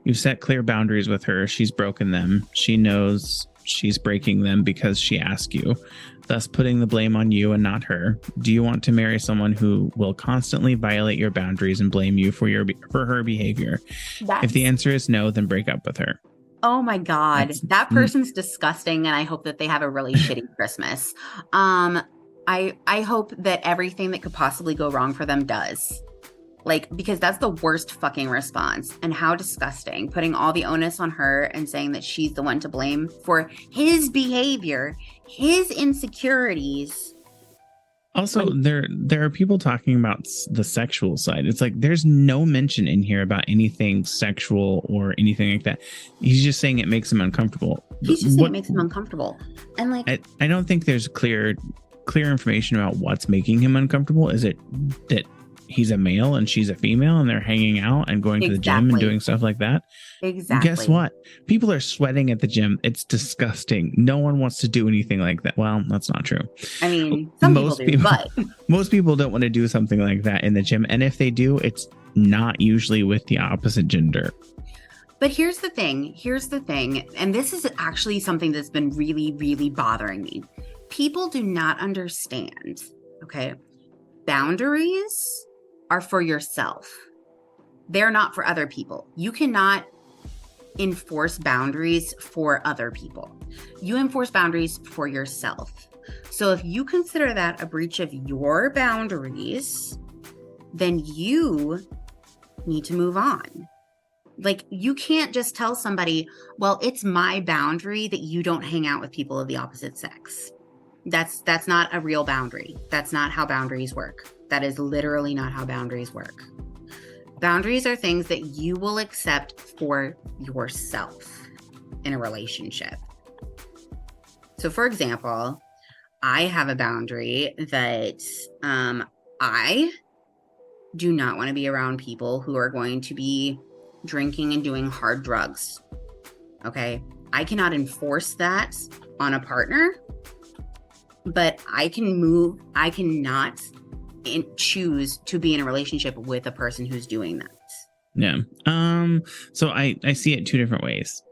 Speaker 1: "You've set clear boundaries with her. She's broken them. She knows she's breaking them because she asked you, thus putting the blame on you and not her. Do you want to marry someone who will constantly violate your boundaries and blame you for her behavior? If the answer is no, then break up with her."
Speaker 2: Oh my God. That person's disgusting, and I hope that they have a really shitty Christmas. I hope that everything that could possibly go wrong for them does. Like, because that's the worst fucking response. And how disgusting, putting all the onus on her and saying that she's the one to blame for his behavior, his insecurities.
Speaker 1: Also, there are people talking about the sexual side. It's like, there's no mention in here about anything sexual or anything like that. He's just saying it makes him uncomfortable.
Speaker 2: He's just saying it makes him uncomfortable. And like,
Speaker 1: I don't think there's clear information about what's making him uncomfortable. Is it that he's a male and she's a female and they're hanging out and going to the gym and doing stuff like that?
Speaker 2: Exactly.
Speaker 1: Guess what? People are sweating at the gym. It's disgusting. No one wants to do anything like that. Well, that's not true.
Speaker 2: I mean, most people do, but
Speaker 1: most people don't want to do something like that in the gym. And if they do, it's not usually with the opposite gender.
Speaker 2: But here's the thing. And this is actually something that's been really, really bothering me. People do not understand, okay? Boundaries are for yourself. They're not for other people. You cannot enforce boundaries for other people. You enforce boundaries for yourself. So if you consider that a breach of your boundaries, then you need to move on. Like, you can't just tell somebody, well, it's my boundary that you don't hang out with people of the opposite sex. That's not a real boundary. That's not how boundaries work. That is literally not how boundaries work. Boundaries are things that you will accept for yourself in a relationship. So for example, I have a boundary that I do not want to be around people who are going to be drinking and doing hard drugs. Okay. I cannot enforce that on a partner, but I cannot choose to be in a relationship with a person who's doing that.
Speaker 1: Yeah. So I see it two different ways.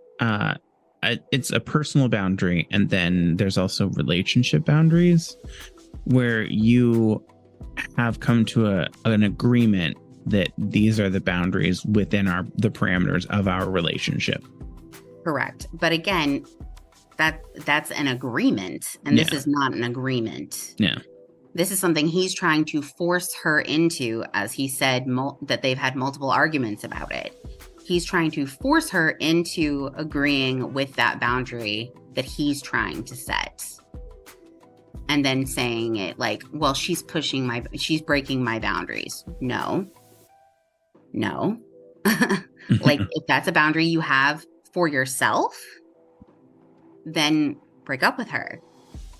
Speaker 1: It's a personal boundary, and then there's also relationship boundaries where you have come to an agreement that these are the boundaries within the parameters of our relationship.
Speaker 2: Correct. But again, that's an agreement, and this is not an agreement.
Speaker 1: Yeah.
Speaker 2: This is something he's trying to force her into, as he said that they've had multiple arguments about it. He's trying to force her into agreeing with that boundary that he's trying to set. And then saying it like, well, she's breaking my boundaries. No. Like, if that's a boundary you have for yourself, then break up with her.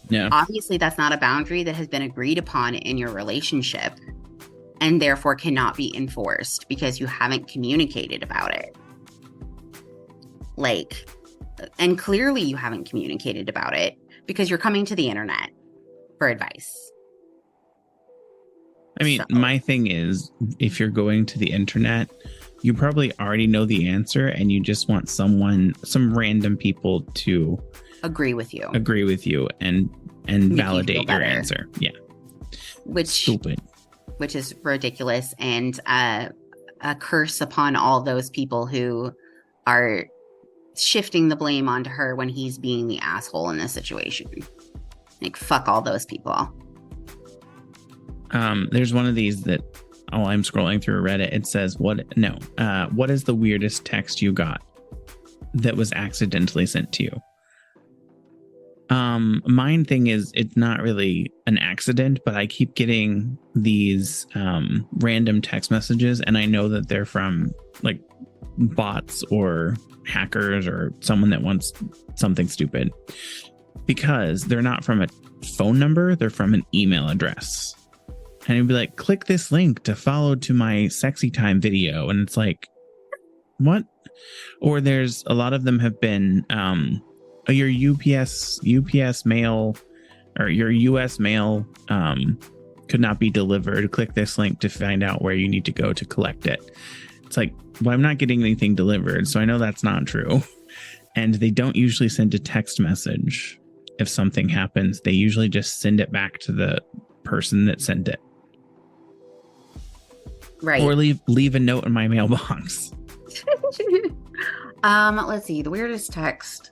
Speaker 1: Yeah.
Speaker 2: Obviously, that's not a boundary that has been agreed upon in your relationship, and therefore cannot be enforced because you haven't communicated about it. Like, and clearly you haven't communicated about it because you're coming to the internet for advice.
Speaker 1: I mean, my thing is, if you're going to the internet, you probably already know the answer and you just want some random people to
Speaker 2: agree with you
Speaker 1: and validate your answer. Yeah. Stupid.
Speaker 2: Which is ridiculous, and a curse upon all those people who are shifting the blame onto her when he's being the asshole in this situation. Like, fuck all those people.
Speaker 1: There's one of these that I'm scrolling through Reddit. It says, what is the weirdest text you got that was accidentally sent to you? Mine thing is, it's not really an accident, but I keep getting these random text messages, and I know that they're from like bots or hackers or someone that wants something stupid, because they're not from a phone number, they're from an email address. And it'd be like, click this link to follow to my sexy time video. And it's like, what? Or there's a lot of them have been your UPS mail or your US mail could not be delivered. Click this link to find out where you need to go to collect it. It's like, well, I'm not getting anything delivered, so I know that's not true. And they don't usually send a text message if something happens. They usually just send it back to the person that sent it.
Speaker 2: Right.
Speaker 1: Or leave a note in my mailbox.
Speaker 2: Let's see. The weirdest text.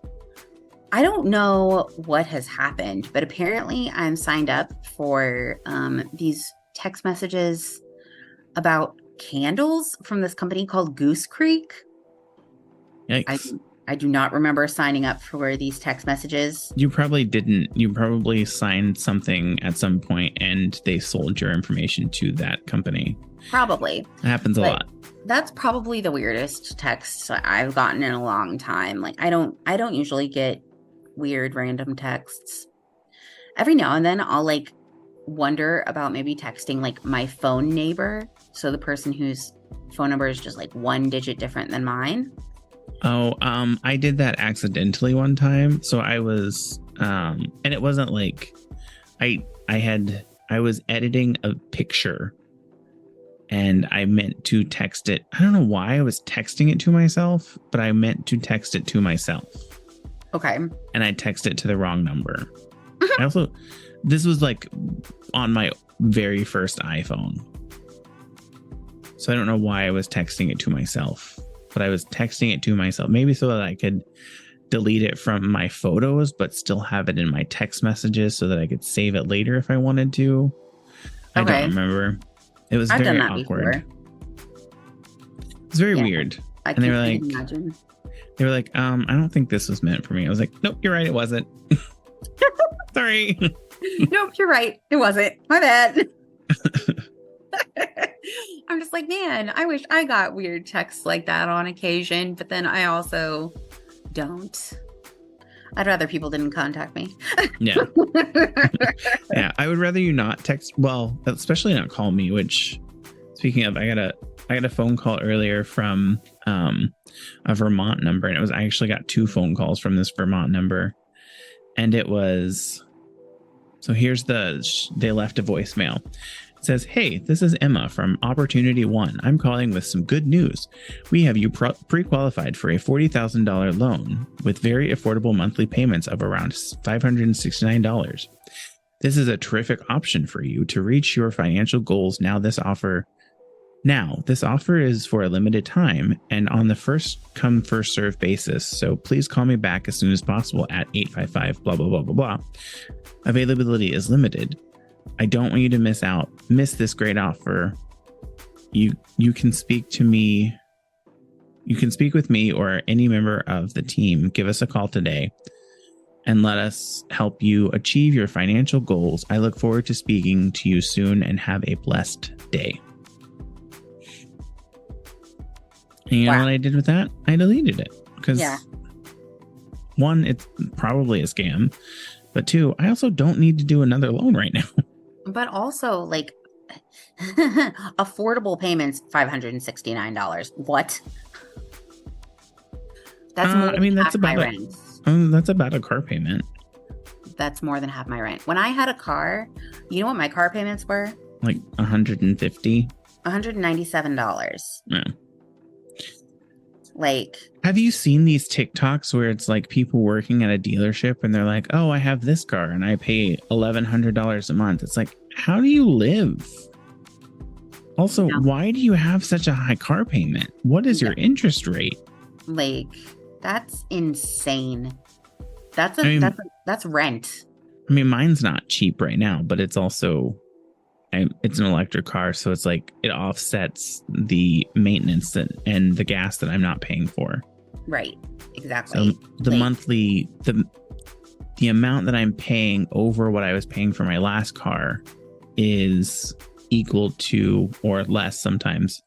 Speaker 2: I don't know what has happened, but apparently I'm signed up for these text messages about candles from this company called Goose Creek.
Speaker 1: Yikes.
Speaker 2: I do not remember signing up for these text messages.
Speaker 1: You probably didn't. You probably signed something at some point and they sold your information to that company.
Speaker 2: Probably.
Speaker 1: It happens a lot.
Speaker 2: That's probably the weirdest text I've gotten in a long time. Like, I don't usually get weird random texts. Every now and then I'll like wonder about maybe texting like my phone neighbor. So the person whose phone number is just like one digit different than mine.
Speaker 1: Oh, I did that accidentally one time. So I was, and it wasn't like I was editing a picture and I meant to text it. I don't know why I was texting it to myself, but I meant to text it to myself.
Speaker 2: Okay.
Speaker 1: And I texted it to the wrong number. This was like on my very first iPhone. So I don't know why I was texting it to myself. But I was texting it to myself, maybe so that I could delete it from my photos, but still have it in my text messages so that I could save it later if I wanted to. I
Speaker 2: Okay.
Speaker 1: don't remember. It was
Speaker 2: I've done
Speaker 1: very
Speaker 2: that
Speaker 1: awkward.
Speaker 2: before.
Speaker 1: It's very
Speaker 2: Yeah.
Speaker 1: weird.
Speaker 2: I
Speaker 1: And they were
Speaker 2: can
Speaker 1: like,
Speaker 2: imagine.
Speaker 1: I don't think this was meant for me. I was like, nope, you're right, it wasn't. Sorry.
Speaker 2: Nope, you're right. It wasn't. My bad. I'm just like, man, I wish I got weird texts like that on occasion, but then I also don't. I'd rather people didn't contact me.
Speaker 1: Yeah. Yeah. I would rather you not text. Well, especially not call me, which speaking of, I got a phone call earlier from a Vermont number, and I actually got 2 phone calls from this Vermont number. And it was, so here's they left a voicemail. It says, "Hey, this is Emma from Opportunity One. I'm calling with some good news. We have you pre-qualified for a $40,000 loan with very affordable monthly payments of around $569. This is a terrific option for you to reach your financial goals. This offer is for a limited time and on the first come first serve basis. So please call me back as soon as possible at 855 blah blah blah blah blah. Availability is limited. I don't want you to miss this great offer. You can speak to me. You can speak with me or any member of the team. Give us a call today and let us help you achieve your financial goals. I look forward to speaking to you soon and have a blessed day." And you know what I did with that? I deleted it because 1, it's probably a scam, but 2, I also don't need to do another loan right now.
Speaker 2: But also, like, affordable payments, $569. What? That's more than half my rent.
Speaker 1: That's about a car payment.
Speaker 2: That's more than half my rent. When I had a car, you know what my car payments were?
Speaker 1: Like $150.
Speaker 2: $197.
Speaker 1: Yeah.
Speaker 2: Like,
Speaker 1: have you seen these TikToks where it's like people working at a dealership and they're like, "Oh, I have this car and I pay $1,100 a month." It's like, how do you live? Also, why do you have such a high car payment? What is your interest rate?
Speaker 2: Like, that's insane. That's rent.
Speaker 1: I mean, mine's not cheap right now, but it's also it's an electric car, so it's like it offsets the maintenance and the gas that I'm not paying for.
Speaker 2: Right. Exactly.
Speaker 1: So the monthly the amount that I'm paying over what I was paying for my last car is equal to or less sometimes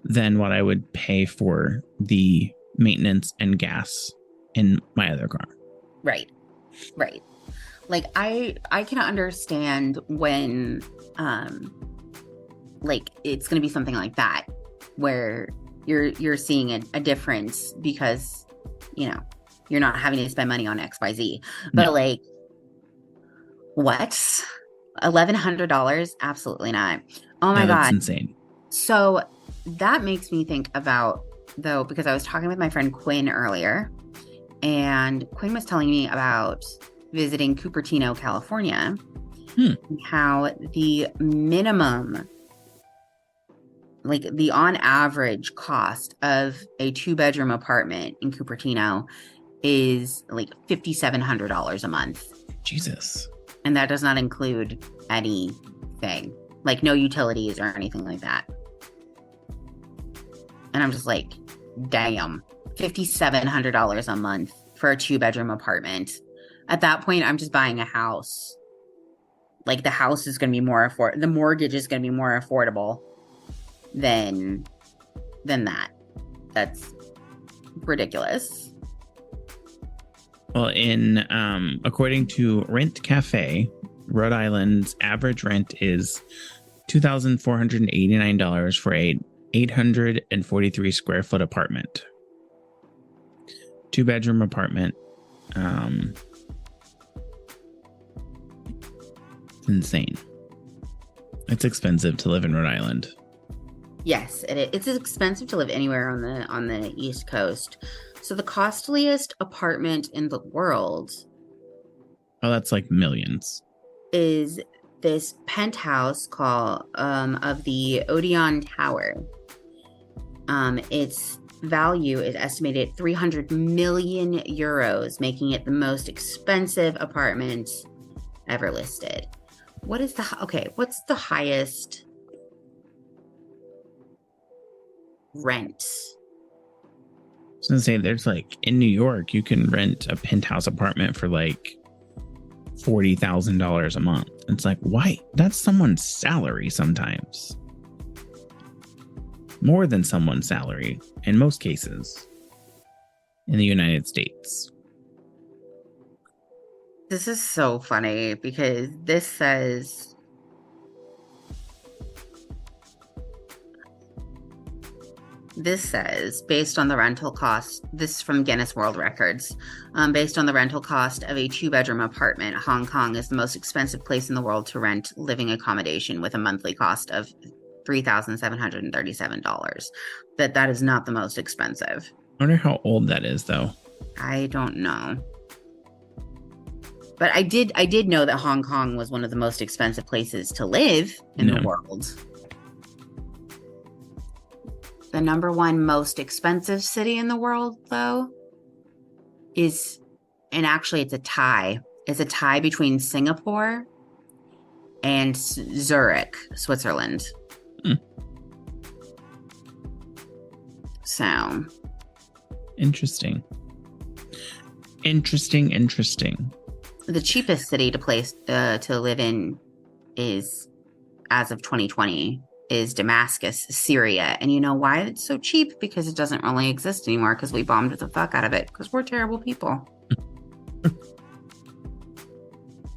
Speaker 1: than what I would pay for the maintenance and gas in my other car.
Speaker 2: Right. Right. Like, I can understand when like it's going to be something like that where you're seeing a difference because, you know, you're not having to spend money on XYZ. But like, what? $1,100? Absolutely not. Oh my God.
Speaker 1: That's insane.
Speaker 2: So that makes me think about, though, because I was talking with my friend Quinn earlier, and Quinn was telling me about visiting Cupertino, California, and how the minimum, like the on average cost of a 2-bedroom apartment in Cupertino is like $5,700 a month.
Speaker 1: Jesus.
Speaker 2: And that does not include anything, like no utilities or anything like that. And I'm just like, damn, $5,700 a month for a 2-bedroom apartment. At that point, I'm just buying a house. Like, the house is going to be more the mortgage is going to be more affordable than that. That's ridiculous.
Speaker 1: Well, according to Rent Cafe, Rhode Island's average rent is $2,489 for a 843 square foot apartment. 2-bedroom apartment. Insane. It's expensive to live in Rhode Island.
Speaker 2: Yes, it's expensive to live anywhere on the East Coast. So the costliest apartment in the world,
Speaker 1: oh, that's like millions,
Speaker 2: is this penthouse called of the Odeon Tower. It's value is estimated at 300 million euros, making it the most expensive apartment ever listed. What's the highest rent?
Speaker 1: I was gonna say, there's like in New York, you can rent a penthouse apartment for like $40,000 a month. It's like, why? That's someone's salary sometimes. More than someone's salary in most cases in the United States.
Speaker 2: This is so funny because this says based on the rental cost, this is from Guinness World Records, based on the rental cost of a 2-bedroom apartment, Hong Kong is the most expensive place in the world to rent living accommodation with a monthly cost of $3,737. That is not the most expensive.
Speaker 1: I wonder how old that is, though.
Speaker 2: I don't know. But I did know that Hong Kong was one of the most expensive places to live in the world. The number one most expensive city in the world, though, is, and actually it's a tie. It's a tie between Singapore and Zurich, Switzerland. So.
Speaker 1: Interesting.
Speaker 2: The cheapest city to live in is, as of 2020, is Damascus, Syria. And you know why it's so cheap? Because it doesn't really exist anymore because we bombed the fuck out of it because we're terrible people.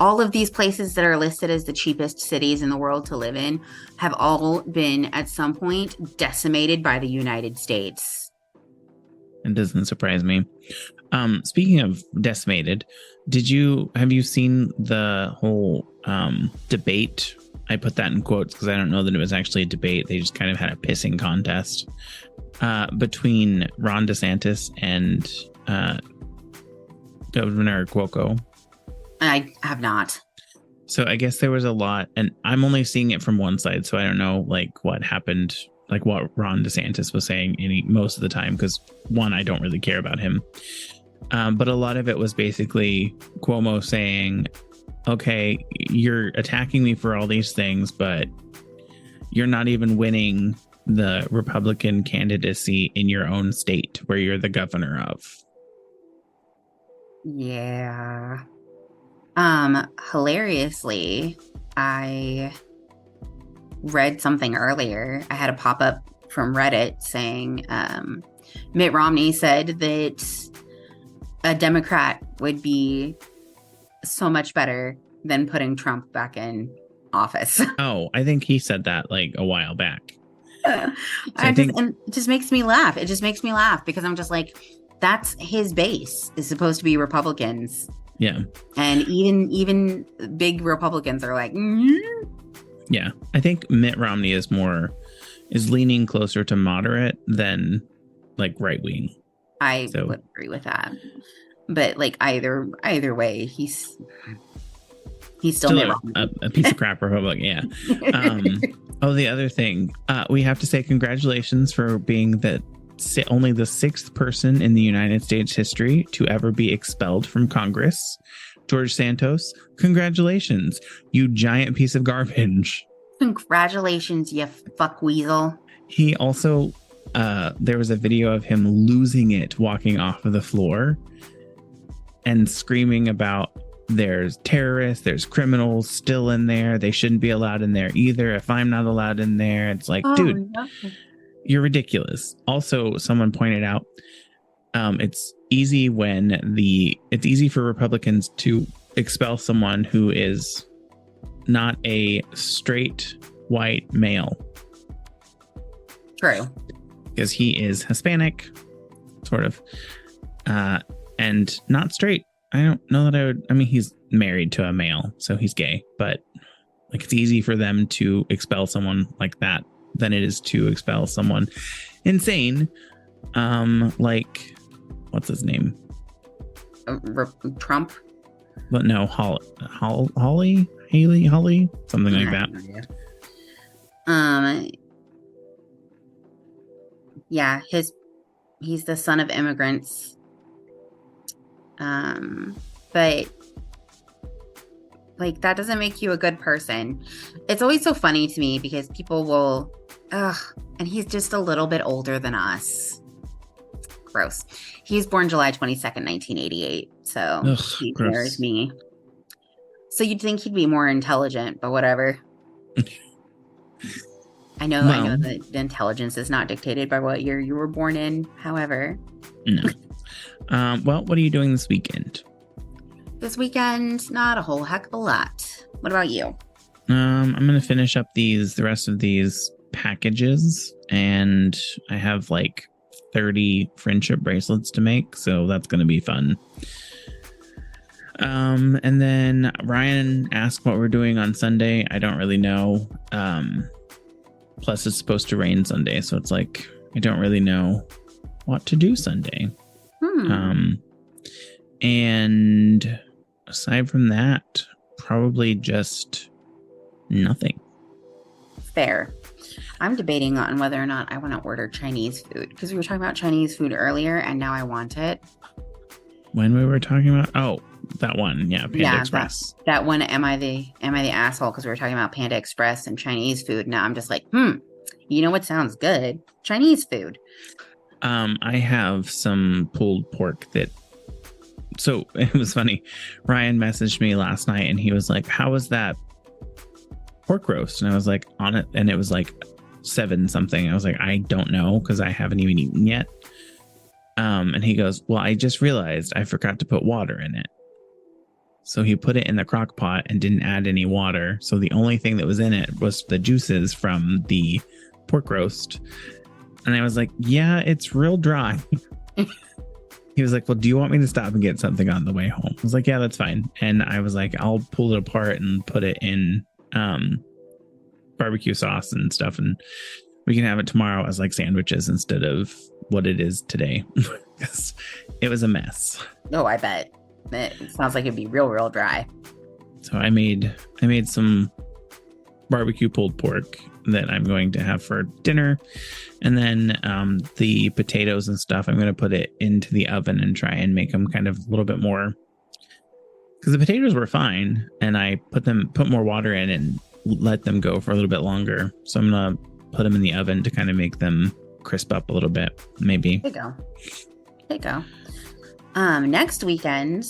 Speaker 2: All of these places that are listed as the cheapest cities in the world to live in have all been at some point decimated by the United States.
Speaker 1: It doesn't surprise me. Speaking of decimated, have you seen the whole debate? I put that in quotes because I don't know that it was actually a debate. They just kind of had a pissing contest between Ron DeSantis and Governor Cuomo.
Speaker 2: I have not.
Speaker 1: So I guess there was a lot, and I'm only seeing it from one side, so I don't know like what happened, like what Ron DeSantis was saying most of the time, because one, I don't really care about him. But a lot of it was basically Cuomo saying, okay, you're attacking me for all these things, but you're not even winning the Republican candidacy in your own state where you're the governor of.
Speaker 2: Yeah. Hilariously, I read something earlier. I had a pop-up from Reddit saying Mitt Romney said that a Democrat would be so much better than putting Trump back in office.
Speaker 1: Oh, I think he said that like a while back.
Speaker 2: And it just makes me laugh. It just makes me laugh because I'm just like, that's his base is supposed to be Republicans.
Speaker 1: Yeah.
Speaker 2: And even big Republicans are like,
Speaker 1: Yeah. I think Mitt Romney is leaning closer to moderate than like right wing.
Speaker 2: I would agree with that. But like either way, he's still
Speaker 1: a piece of crap Republican. Yeah. The other thing, we have to say congratulations for being only the 6th person in the United States history to ever be expelled from Congress. George Santos, congratulations, you giant piece of garbage.
Speaker 2: Congratulations, you fuck weasel.
Speaker 1: He also, there was a video of him losing it walking off of the floor and screaming about there's terrorists, there's criminals still in there. They shouldn't be allowed in there either. If I'm not allowed in there, it's like, dude, no. You're ridiculous. Also, someone pointed out, it's easy for Republicans to expel someone who is not a straight white male.
Speaker 2: True.
Speaker 1: Because he is Hispanic, sort of, and not straight. I don't know that he's married to a male, so he's gay, but like it's easy for them to expel someone like that than it is to expel someone insane. Like, what's his name?
Speaker 2: Trump?
Speaker 1: But no, Holly, something like that.
Speaker 2: Yeah, his He's the son of immigrants. But like, that doesn't make you a good person. It's always so funny to me because people will, and he's just a little bit older than us. Gross. He's born July 22nd, 1988. So he mirrors me. So you'd think he'd be more intelligent, but whatever. I know that the intelligence is not dictated by what year you were born in. However.
Speaker 1: No. Well, what are you doing this weekend?
Speaker 2: This weekend, not a whole heck of a lot. What about you?
Speaker 1: I'm going to finish up the rest of these packages, and I have like 30 friendship bracelets to make, so that's going to be fun. And then Ryan asked what we're doing on Sunday. I don't really know. Plus it's supposed to rain Sunday, so it's like I don't really know what to do Sunday. And aside from that, probably just nothing.
Speaker 2: Fair. I'm debating on whether or not I want to order Chinese food, because we were talking about Chinese food earlier and now I want it.
Speaker 1: When we were talking about that one, Panda Express.
Speaker 2: That one. Am I the asshole? Because we were talking about Panda Express and Chinese food. Now I'm just like, you know what sounds good? Chinese food.
Speaker 1: I have some pulled pork so it was funny. Ryan messaged me last night and he was like, how was that pork roast? And I was like, on it. And it was like 7 something. I was like, I don't know, because I haven't even eaten yet. And he goes, well, I just realized I forgot to put water in it. So he put it in the crock pot and didn't add any water. So the only thing that was in it was the juices from the pork roast. And I was like, yeah, it's real dry. He was like, well, do you want me to stop and get something on the way home? I was like, yeah, that's fine. And I was like, I'll pull it apart and put it in barbecue sauce and stuff. And we can have it tomorrow as like sandwiches instead of what it is today. Because it was a mess.
Speaker 2: Oh, I bet. It sounds like it'd be real dry.
Speaker 1: So I made some barbecue pulled pork that I'm going to have for dinner. And then the potatoes and stuff, I'm going to put it into the oven and try and make them kind of a little bit more, because the potatoes were fine. And I put more water in and let them go for a little bit longer. So I'm going to put them in the oven to kind of make them crisp up a little bit, maybe.
Speaker 2: There you go. Next weekend,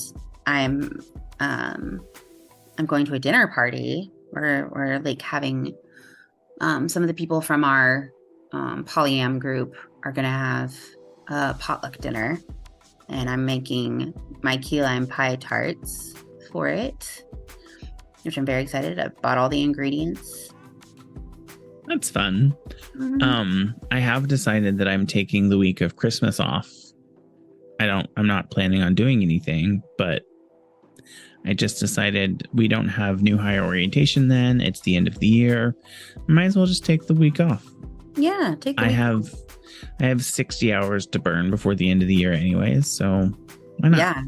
Speaker 2: I'm going to a dinner party. We're like having some of the people from our polyam group are gonna have a potluck dinner, and I'm making my key lime pie tarts for it, which I'm very excited. I bought all the ingredients.
Speaker 1: That's fun. Mm-hmm. I have decided that I'm taking the week of Christmas off. I'm not planning on doing anything, but I just decided we don't have new hire orientation then. It's the end of the year. Might as well just take the week off.
Speaker 2: Yeah, take the week off.
Speaker 1: I have 60 hours to burn before the end of the year anyways, so why not?
Speaker 2: Yeah,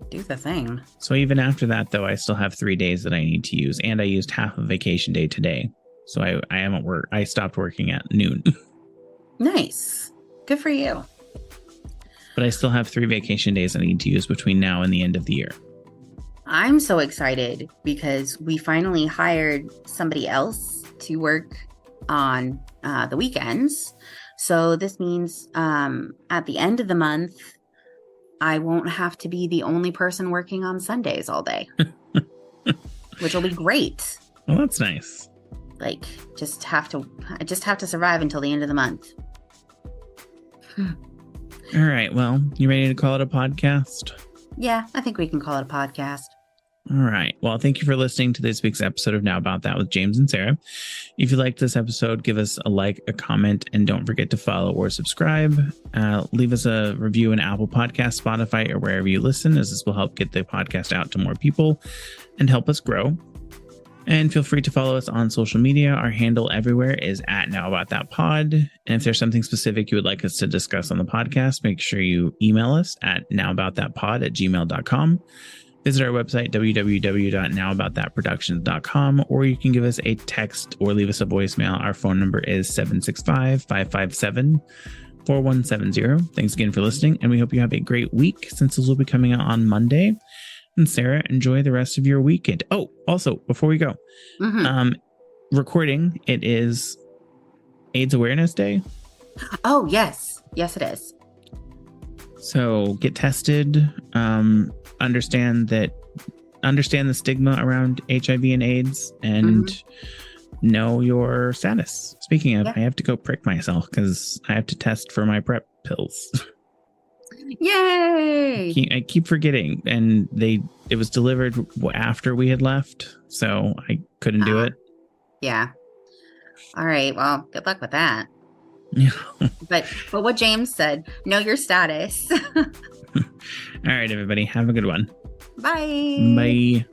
Speaker 2: do the thing.
Speaker 1: So even after that, though, I still have 3 days that I need to use, and I used half a vacation day today. So I am at work. I stopped working at noon.
Speaker 2: Nice. Good for you.
Speaker 1: But I still have 3 vacation days I need to use between now and the end of the year.
Speaker 2: I'm so excited because we finally hired somebody else to work on the weekends. So this means at the end of the month, I won't have to be the only person working on Sundays all day, which will be great.
Speaker 1: Well, that's nice.
Speaker 2: Like, I just have to survive until the end of the month.
Speaker 1: All right. Well, you ready to call it a podcast?
Speaker 2: Yeah, I think we can call it a podcast.
Speaker 1: All right. Well, thank you for listening to this week's episode of Now About That with James and Sarah. If you liked this episode, give us a like, a comment, and don't forget to follow or subscribe. Leave us a review in Apple Podcasts, Spotify, or wherever you listen, as this will help get the podcast out to more people and help us grow. And feel free to follow us on social media. Our handle everywhere is at Now About That Pod. And if there's something specific you would like us to discuss on the podcast, make sure you email us at nowaboutThatPod@gmail.com. Visit our website, www.nowaboutThatproductions.com, or you can give us a text or leave us a voicemail. Our phone number is 765-557-1441. 4170. Thanks again for listening, and we hope you have a great week since this will be coming out on Monday. And Sarah, enjoy the rest of your weekend. Oh, also, before we go, recording, it is AIDS Awareness Day.
Speaker 2: Oh, yes. Yes, it is.
Speaker 1: So get tested. Understand the stigma around HIV and AIDS, and know your status. Speaking of, I have to go prick myself because I have to test for my PrEP pills.
Speaker 2: Yay!
Speaker 1: I keep forgetting, and it was delivered after we had left, so I couldn't do it.
Speaker 2: Yeah. All right. Well, good luck with that.
Speaker 1: Yeah.
Speaker 2: But what James said, know your status.
Speaker 1: All right, everybody. Have a good one.
Speaker 2: Bye.
Speaker 1: Bye.